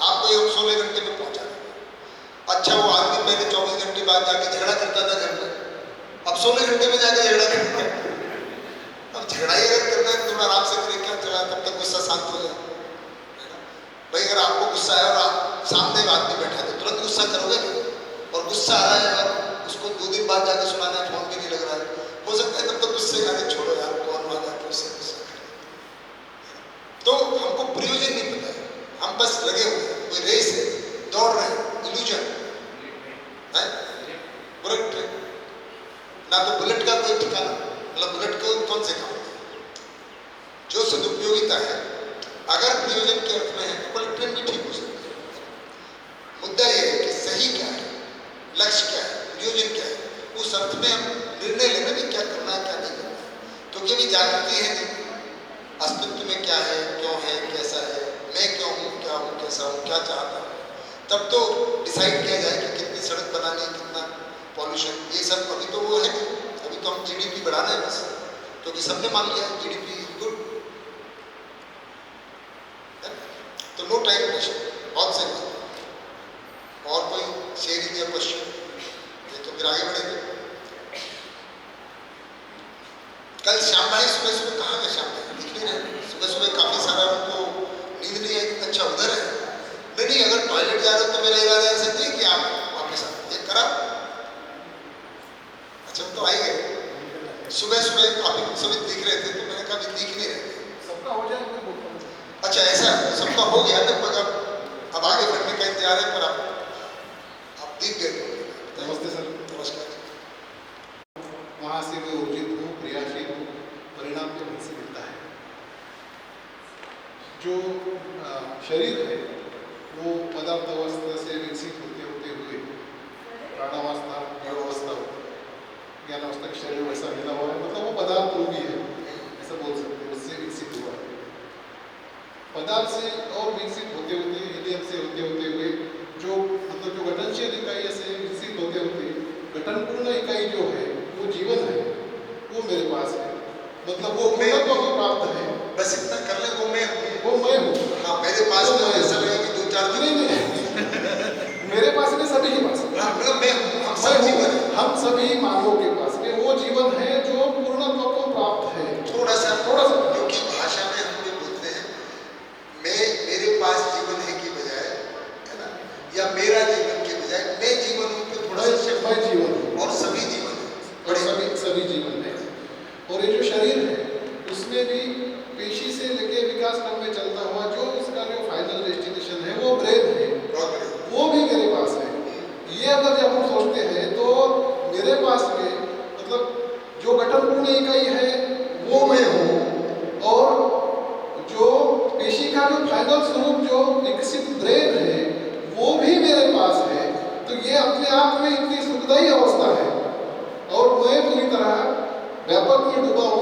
S2: आपको 16 घंटे में पहुंचा देगा। अच्छा वो आदमी पहले 24 घंटे बाद जाके झगड़ा करता था घर में, अब 16 घंटे में जाके झगड़ा करता है। अब झगड़ा ही अगर करना है तो थोड़ा आराम से करें, क्या चला, तब तक गुस्सा शांत हो जाए। भाई अगर आपको गुस्सा है और आप सामने आदमी बैठा है तो तुरंत गुस्सा करोगे, और गुस्सा है और बात जाके सुनाना है, फोन भी नहीं लग रहा है, हो सकता है तब तक गुस्से गाने छोड़ो यार, कौन बात आके उससे गुस्सा करे। तो हमको प्रयोजन नहीं पता है, हम बस लगे हुए हैं, कोई रेस है, दौड़ रहे हैं, इल्यूजन है, बुलेट ट्रेन ना, तो बुलेट का कोई ठिकाना, मतलब बुलेट को कौन से काम जो सदुपयोगिता है, अगर प्रयोजन के अर्थ में है तो बुलेट ट्रेन भी ठीक हो सकती है। मुद्दा यह है कि सही क्या है, लक्ष्य क्या है, प्रयोजन क्या है, उस अर्थ में हम निर्णय लेना भी क्या करना है क्या नहीं करना है। तो ये भी जागृति है जी, अस्तित्व में क्या है, क्यों है, कैसा है, मैं क्यों हूँ, क्या हूँ, कैसा हूँ, क्या चाहता हूँ, तब तो डिसाइड किया जाए कि कितनी सड़क बनानी, कितना पॉल्यूशन, ये सब अभी तो वो है नहीं, अभी तो हम GDP बढ़ाना है बस, क्योंकि सबने मान लिया GDP इज गुड, तो नो टाइम प्रेशर, बहुत सही बात। और कोई शेयरिंग या क्वेश्चन, ये तो फिर आगे बढ़ेंगे। कल श्याम भाई सुबह सुबह कहाँ गए? श्याम भाई दिख नहीं रहे, सुबह सुबह काफी सारा उनको नींद नहीं आई। अच्छा उधर है, नहीं अगर टॉयलेट जा रहे हो तो मेरा इरादा ऐसा नहीं कि आप वापस आओ, ये करा। अच्छा तो आई गए सुबह सुबह, आप सभी दिख रहे थे, तो मैंने कहा भी दिख नहीं रहे,
S11: सबका हो जाए।
S2: अच्छा ऐसा सबका हो गया लगभग, अब आगे बढ़ने का इंतजार है, पर आप दिख गए।
S12: नमस्ते सर।
S2: नमस्कार।
S12: वहाँ से मैं ऊर्जित हूँ, क्रियाशील हूँ, परिणाम के वहीं से मिलता है। जो शरीर है वो पदार्थ अवस्था से विकसित होते होते हुए प्राणावस्था, जीवावस्था, ज्ञानावस्था के शरीर वैसा मिला हुआ है, मतलब वो पदार्थ रूपी है, ऐसा बोल सकते हैं, उससे विकसित हुआ है। पदार्थ से और विकसित होते होते, हीलियम से होते होते हुए जो मतलब जो गठनशील इकाई से विकसित होते होते गठनपूर्ण इकाई जो है वो जीवन है, वो मेरे पास है, मतलब वो पूर्णत्व को प्राप्त है।
S2: बस इतना कर ले, वो मैं
S12: हूँ।
S2: हाँ मेरे पास तो ऐसा लगे कि 2-4 दिन
S12: नहीं मेरे पास नहीं, सभी के पास।
S2: हाँ मतलब मैं हूँ, हम सब जीवन है,
S12: हम सभी मानवों के पास में वो जीवन है जो पूर्णत्व को प्राप्त है।
S2: थोड़ा सा क्योंकि भाषा में हम ये बोलते हैं मेरे पास जीवन है की बजाय, है ना, या मेरा जीवन के बजाय मैं जीवन हूँ, तो थोड़ा सा
S12: मैं जीवन हूँ
S2: और सभी जीवन है,
S12: और सभी जीवन है। और ये जो शरीर है उसमें भी पेशी से लेके विकास क्रम में चलता हुआ जो उसका जो फाइनल डेस्टिनेशन है वो ब्रेन है, वो भी मेरे पास है। ये अगर जब हम सोचते हैं तो मेरे पास में मतलब जो गठनपूर्ण इकाई है वो मैं हूँ, और जो पेशी का जो फाइनल स्वरूप जो विकसित ब्रेन है वो भी मेरे पास है। तो ये अपने आप में इतनी सुखदायी अवस्था है, और मैं पूरी तरह व्यापक में डूबा हूँ,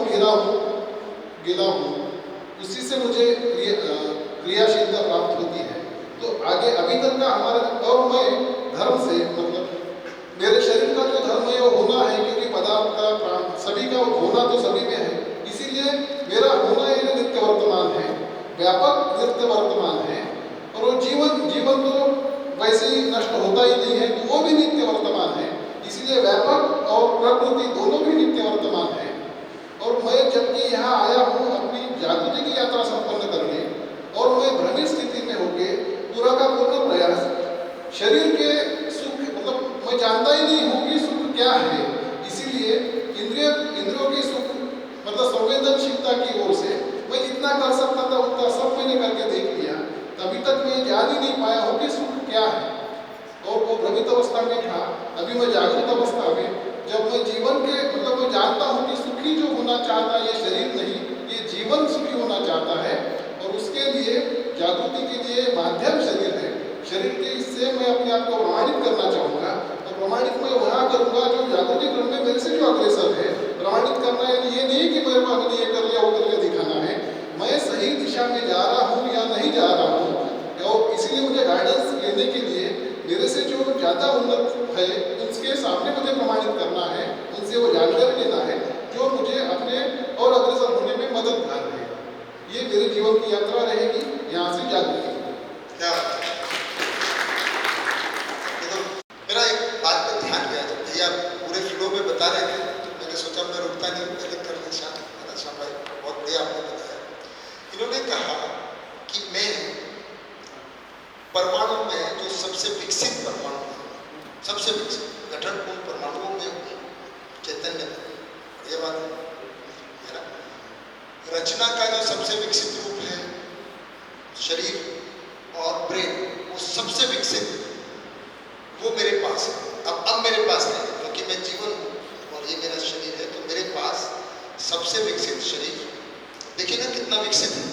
S12: गिला हूँ, उसी से मुझे क्रियाशीलता प्राप्त होती है। तो आगे अभी तक का हमारा, और मैं धर्म से मतलब मेरे शरीर का जो धर्म है वो होना है, क्योंकि पदार्थ का प्राण सभी का होना तो सभी में है, इसीलिए मेरा होना ये नित्य वर्तमान है, व्यापक नित्य वर्तमान है। और वो जीवन तो वैसे ही नष्ट होता ही नहीं है, तो वो भी नित्य वर्तमान है, इसीलिए व्यापक और प्रकृति दोनों भी नित्य वर्तमान है। और मैं जबकि यहाँ आया हूँ अपनी जागृति की यात्रा संपन्न करने, और मैं भ्रमित स्थिति में होकर पूरा का पूर्ण प्रयास शरीर के सुख, मतलब मैं जानता ही नहीं हूँ कि सुख क्या है, इसीलिए इंद्रियों की सुख मतलब संवेदनशीलता की ओर से मैं जितना कर सकता था उतना सब मैंने करके देख लिया, तभी तक मैं जान ही नहीं पाया हूँ कि सुख क्या है। और वो भ्रमित अवस्था में था, अभी मैं जागृत अवस्था में, जब मैं जीवन के मतलब मैं जानता हूँ कि सुखी जो होना चाहता है ये शरीर नहीं, ये जीवन सुखी होना चाहता है, और उसके लिए जागृति के लिए माध्यम शरीर है। शरीर के इससे मैं अपने आप को प्रमाणित करना चाहूँगा, और प्रमाणित मैं वहाँ करूँगा जो जागृति क्रम में मेरे से जो अग्रसर है। प्रमाणित करना यानी ये नहीं कि मेरे पास ये कर लिया वो करके दिखाना है, मैं सही दिशा में जा रहा हूँ या नहीं जा रहा हूँ, और इसीलिए मुझे गाइडेंस लेने के लिए मेरे से जो ज़्यादा उन्नत है उसके सामने मुझे प्रमाणित करना है, उनसे वो जानकारी लेना है जो मुझे अपने और अग्रसर होने में मददगार है। ये मेरे जीवन की यात्रा रहेगी, यहाँ से जागृति।
S2: क्या मेरा एक बात पे ध्यान गया, जब भैया पूरे फ्लो में बता रहे थे तो मैंने सोचा मैं रुकता नहीं, पहले कर ले श्याम भाई, बहुत बढ़िया आपने बताया। इन्होंने कहा कि मैं परमाणु में जो सबसे विकसित परमाणु है, सबसे विकसित गठनपूर्ण परमाणुओं में हूँ, रचना का जो सबसे विकसित रूप है शरीर और ब्रेन, वो सबसे विकसित वो मेरे पास है। अब मेरे पास नहीं, क्योंकि मैं जीवन हूँ और ये मेरा शरीर है, तो मेरे पास सबसे विकसित शरीर, देखिए ना कितना विकसित है।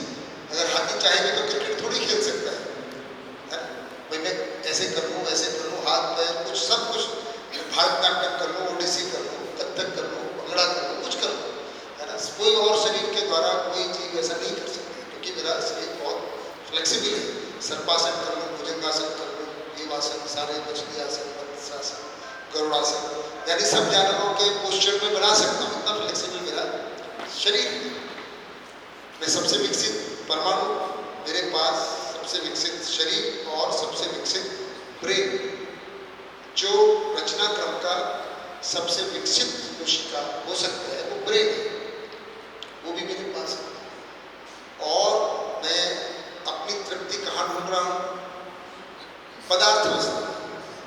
S2: अगर हाथी चाहेगा तो क्रिकेट थोड़ी खेल सकता है भाई, मैं ऐसे कर लूँ वैसे कर लूँ, हाथ पैर कुछ सब कुछ, भारतनाट्यम कर लूँ, ओडिसी कर लूँ, कथक कर लूँ, भंगड़ा कर लूँ, कुछ कर लूँ, है ना। कोई और शरीर के द्वारा कोई चीज़ ऐसा नहीं कर सकती, क्योंकि मेरा शरीर बहुत फ्लेक्सिबल है। सर्पासन कर लूँ, भुजंगासन कर लूँ, जीवासन, सारे मछली आसन, वत्सासन, गरुड़ासन, यानी सब जानवरों के पोस्चर में बना सकता हूँ, इतना फ्लेक्सिबल मेरा शरीर है। मैं सबसे विकसित परमाणु, मेरे पास सबसे विकसित शरीर और सबसे विकसित ब्रेन, जो रचना क्रम का सबसे विकसित कोशिका हो सकता है वो ब्रेन है, वो भी मेरे पास है। और मैं अपनी तृप्ति कहाँ ढूंढ रहा हूँ? पदार्थ वस्तु,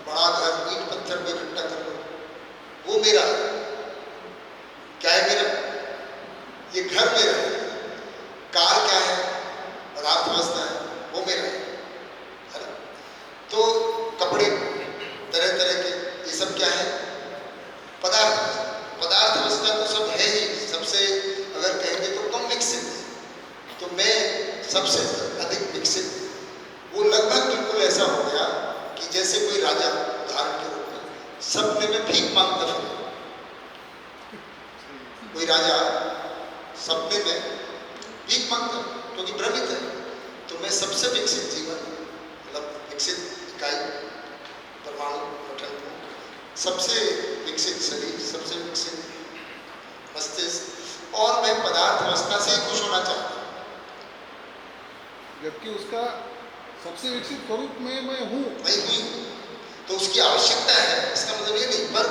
S2: बड़ा घर, ईंट पत्थर को इकट्ठा कर लो, वो मेरा है। क्या है मेरा? ये घर मेरा है। कार क्या है? पदार्थ वस्तु है, वो मेरा है ना। तो कपड़े तरह तरह के, ये सब क्या है? पदार्थ वस्तु। पदार्थ वस्तु तो सब है ही, सबसे अगर कहेंगे तो कम विकसित है। तो मैं सबसे अधिक विकसित, वो लगभग बिल्कुल ऐसा हो गया कि जैसे कोई राजा उदाहरण के रूप में सपने में भीख मांगता फिरे। कोई राजा सपने में भीख मांगता, क्योंकि भ्रमित है। तो मैं सबसे विकसित जीवन, मतलब विकसित इकाई, परमाणु गठन, सबसे विकसित शरीर, सबसे विकसित मस्तिष्क, और मैं पदार्थ अवस्था से ही खुश होना चाहता हूँ।
S12: जबकि उसका सबसे विकसित स्वरूप में मैं हूँ,
S2: मैं हुई, तो उसकी आवश्यकता है, इसका मतलब ये नहीं, पर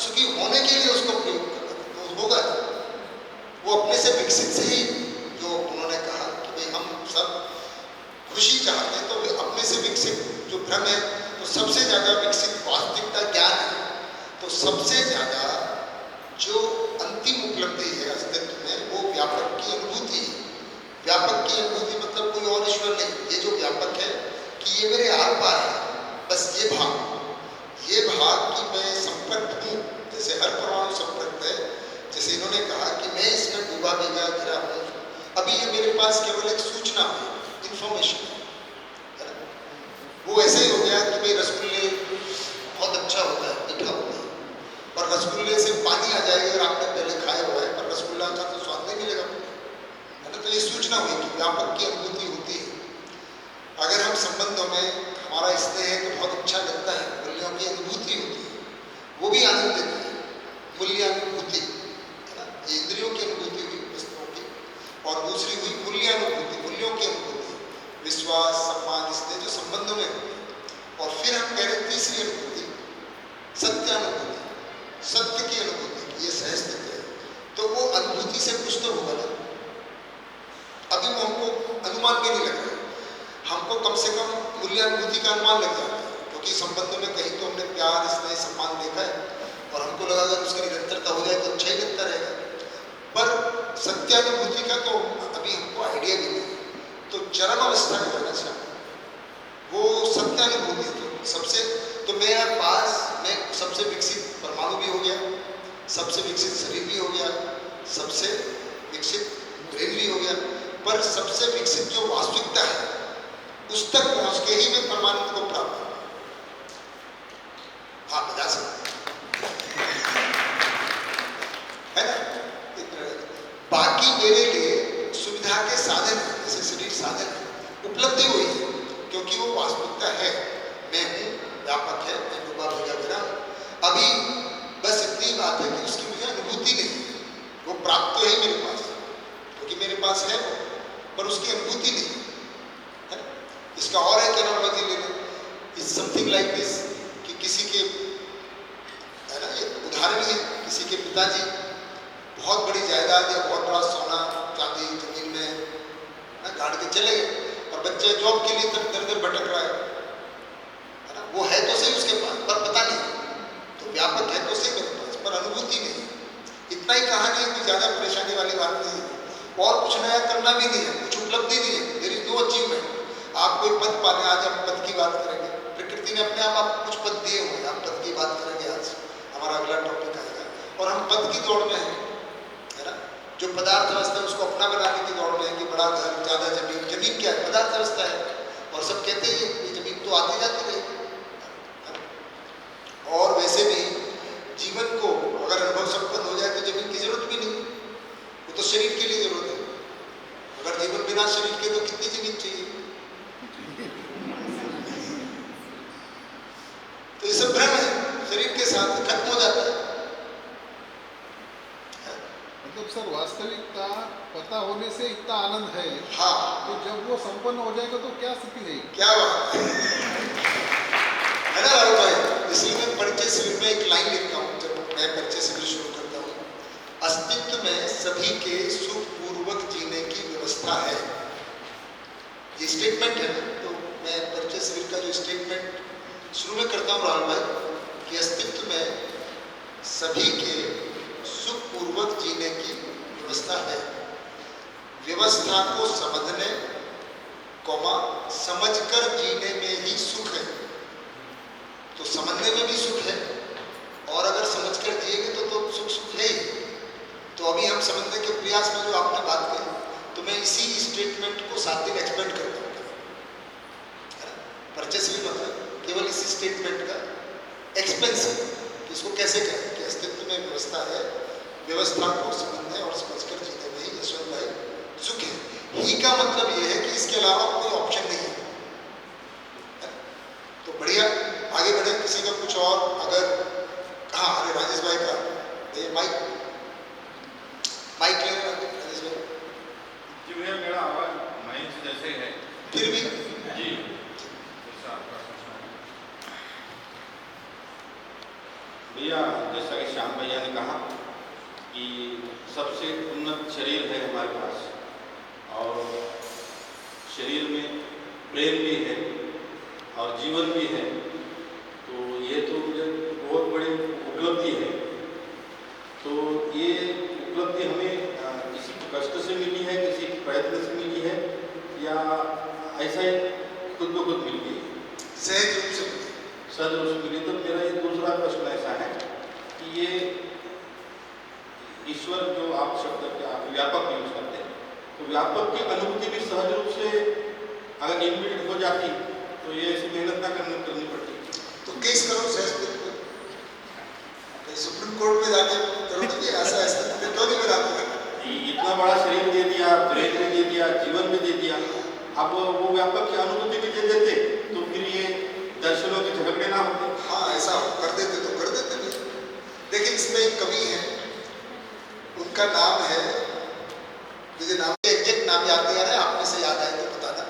S2: सुखी होने के लिए उसको प्रयोग करना तो होगा। वो अपने से विकसित से ही, जो उन्होंने कहा कि भाई हम सब खुशी चाहते हैं, तो अपने से विकसित जो भ्रम है, तो सबसे ज़्यादा विकसित वास्तविकता ज्ञान है। तो सबसे ज़्यादा जो अंतिम उपलब्धि है अस्तित्व में, वो व्यापक की अनुभूति है। व्यापक की अनुभूति मतलब कोई और ईश्वर नहीं, ये जो व्यापक है कि ये मेरे आर पार है, बस ये भाग कि मैं संपर्क हूँ, जैसे हर परमाणु संपर्क है। जैसे इन्होंने कहा कि मैं इसमें डूबा भिगा गिरा हूँ, अभी ये मेरे पास केवल एक सूचना है, इंफॉर्मेशन है ना। वो ऐसे ही हो गया कि भाई रसगुल्ले बहुत अच्छा होता है, मीठा होता है, और रसगुल्ले से पानी आ जाएगा अगर आपने पहले खाया हुआ है, पर रसगुल्ला का तो स्वाद नहीं मिलेगा, है ना। तो ये सूचना हुई कि व्यापक की अनुभूति होती है। अगर हम संबंधों में हमारा स्नेह है तो बहुत अच्छा लगता है, मूल्यों की अनुभूति होती है, वो भी आनंद देती है, मूल्यानुभूति, है ना। ये इंद्रियों की अनुभूति हुई वस्तुओं की, और दूसरी हुई मूल्यानुभूति, मूल्यों की अनुभूति, विश्वास, सम्मान, स्नेह जो संबंधों में होती है। और फिर हम कह रहे हैं तीसरी अनुभूति, सत्यानुभूति, सत्य की अनुभूति, ये सहस्तित्व है। तो वो अनुभूति से कुछ तो होगा ना। अभी वो हमको अनुमान भी नहीं लग रहा है, हमको कम से कम मूल्यानुभूति का अनुमान लग जाता है, क्योंकि संबंधों में कहीं तो हमने प्यार, स्नेह, सम्मान देखा है, और हमको लगा अगर उसकी निरंतरता हो जाए तो अच्छा ही लगता रहेगा। पर सत्यानुभूति का तो अभी हमको आइडिया भी नहीं। तो चरम अवस्था में जाना चाहिए, वो सत्यानुभूति। तो सबसे, तो मेरे पास मैं सबसे विकसित परमाणु भी हो गया, सबसे विकसित शरीर भी हो गया, सबसे विकसित ब्रेन भी हो गया, पर सबसे विकसित जो वास्तविकता है उस तक पहुंच के ही मैं परमानंद को प्राप्त हूं। हाँ, बजा सकते है ना। बाकी मेरे लिए सुविधा के साधन, जैसे शरीर साधन है, उपलब्धि हुई है, क्योंकि वो वास्तविकता है, मैं हूँ, व्यापक है, मैं डूबा भिगा गिरा हूँ। अभी बस इतनी बात है कि उसकी मुझे अनुभूति नहीं है, वो प्राप्त तो है मेरे पास, क्योंकि मेरे पास है, पर उसकी अनुभूति नहीं है। इसका और एक एनालॉजी ले लें, इज समथिंग लाइक दिस, कि किसी के, है ना, एक उदाहरण है, किसी के पिताजी बहुत बड़ी जायदाद या बहुत बड़ा सोना चांदी जमीन में ना गाड़ के चले गए, और बच्चे जॉब के लिए दर दर भटक रहा है ना। वो है तो सही उसके पास, पर पता नहीं, तो व्यापक है तो सही मेरे पास, पर अनुभूति नहीं। इतना ही कहानी है, कोई ज़्यादा परेशानी वाली बात नहीं है। और कुछ नया करना भी नहीं है, कुछ उपलब्धि नहीं है, देयर इज नो अचीवमेंट। आप कोई पद पाने, आज हम पद की बात करेंगे, प्रकृति ने अपने आप आपको कुछ पद दिए हुए हैं, आप पद की बात करेंगे, आज हमारा अगला टॉपिक आएगा, और हम पद की दौड़ में हैं, है ना। जो पदार्थ अवस्था है उसको अपना बनाने की दौड़ में है कि बड़ा घर, ज़्यादा जमीन। जमीन क्या है? पदार्थ अवस्था है, और सब कहते हैं ये जमीन तो आती जाती रही। और वैसे भी जीवन को अगर अनुभव संपन्न हो जाए तो जमीन की जरूरत भी नहीं, वो तो शरीर के लिए जरूरत है। अगर जीवन बिना शरीर के तो कितनी जमीन चाहिए? तो ये सब भ्रम है, शरीर के साथ खत्म हो जाता है।
S12: मतलब सर वास्तविकता पता होने से इतना आनंद है,
S2: हाँ,
S12: तो जब वो संपन्न हो जाएगा तो क्या स्थिति रहेगी?
S2: क्या बात है ना राहुल भाई। इसलिए मैं परिचय शिविर में एक लाइन लिखता हूँ जब मैं परिचय शिविर शुरू करता हूँ, अस्तित्व में सभी के सुखपूर्वक जीने की व्यवस्था है। ये स्टेटमेंट है ना, तो मैं परिचय शिविर का जो स्टेटमेंट शुरू में करता हूँ राहुल भाई, कि अस्तित्व में सभी के सुखपूर्वक जीने की व्यवस्था है। व्यवस्था को समझने समझकर जीने में ही सुख है। तो समझने में भी सुख है, और अगर समझकर जिएंगे तो सुख है ही। तो अभी हम समझने के प्रयास में जो आपने बात कही, तो मैं इसी स्टेटमेंट को 7 दिन एक्सपेंड करता हूँ। परचेस भी मतलब केवल इसी स्टेटमेंट का एक्सपेंसिव, इसको कैसे कहें कि अस्तित्व में व्यवस्था है, व्यवस्था को समझने और समझकर जीने में ही यशवंत भाई सुख है। ही का मतलब यह है कि इसके अलावा कोई ऑप्शन नहीं है। तो बढ़िया आगे बढ़े। किसी का कुछ और अगर, हाँ, अरे राजेश भाई का ये माइक ले राजेश भाई
S13: जी। भैया मेरा आवाज माइक जैसे है
S2: फिर भी
S13: जी। भैया जैसा कि श्याम भैया ने कहा कि सबसे उन्नत शरीर है हमारे पास, और शरीर में प्रेम भी है और जीवन भी है, तो ये तो मुझे बहुत बड़ी उपलब्धि है। तो ये उपलब्धि हमें किसी कष्ट से मिली है, किसी प्रयत्न से मिली है, या ऐसा ही खुद ब खुद मिल गई?
S2: सहज रूप से
S13: सहज रूप से मिली। तो मेरा ये दूसरा प्रश्न ऐसा है कि ये ईश्वर जो आप शब्द आप व्यापक यूज करते हैं, तो व्यापक की अनुभूति भी सहज रूप से अगर इनबिल्ट हो जाती तो ये ऐसी मेहनत ना करनी पड़ती।
S2: तो केस करो सहज रूप में, सुप्रीम कोर्ट में जाके करो कि ऐसा ऐसा तो नहीं बना।
S13: इतना बड़ा शरीर दे दिया, ब्रेन भी दे दिया, जीवन भी दे दिया, अब वो व्यापक की अनुभूति भी दे देते तो फिर ये दर्शनों के झगड़े ना होते।
S2: हाँ, ऐसा कर देते तो कर देते भी। देखिए इसमें एक कवि है, उनका नाम है, मुझे नाम एग्जैक्ट नाम याद नहीं आ रहा है, आप में से याद आए तो बताना।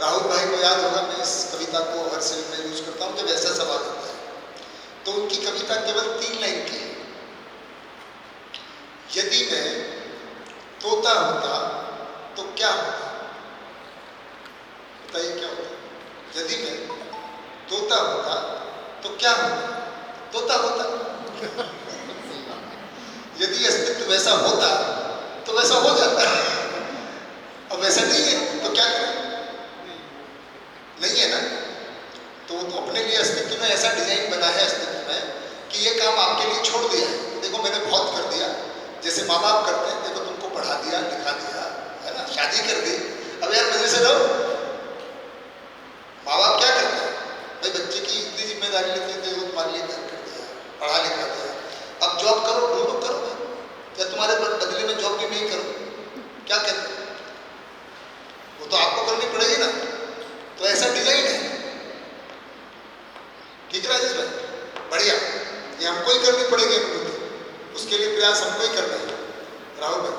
S2: राहुल भाई को याद होगा, मैं इस कविता को हर सिर में यूज करता हूँ जब ऐसा सवाल होता है। तो उनकी कविता केवल 3 लाइन की है। यदि मैं तोता होता तो क्या होता? बताइए क्या होता? यदि मैं तोता होता तो क्या होता? तोता होता। यदि अस्तित्व वैसा होता तो वैसा हो जाता। अब वैसा नहीं है तो क्या करें? नहीं है ना। तो अपने लिए अस्तित्व ने ऐसा डिजाइन बना है अस्तित्व में कि ये काम आपके लिए छोड़ दिया है। देखो मैंने बहुत कर दिया, जैसे माँ बाप करते हैं, देखो तुमको पढ़ा दिया, लिखा दिया, है ना, शादी कर दी, अब यार मजे से रहो। माँ बाप क्या करते हैं भाई, बच्चे की इतनी जिम्मेदारी लेते हैं, देखो तुम्हारे लिए घर कर दिया, पढ़ा लिखा दिया, अब जॉब करो, ढूंढो करो, क्या तुम्हारे बदले में जॉब भी नहीं करो? क्या कहते हैं? वो तो आपको करनी पड़ेगी ना। तो ऐसा डिजाइन है। ठीक है राजेश भाई, बढ़िया। ये हमको ही करनी पड़ेगी, उसके लिए प्रयास हमको ही करना है। राहुल भाई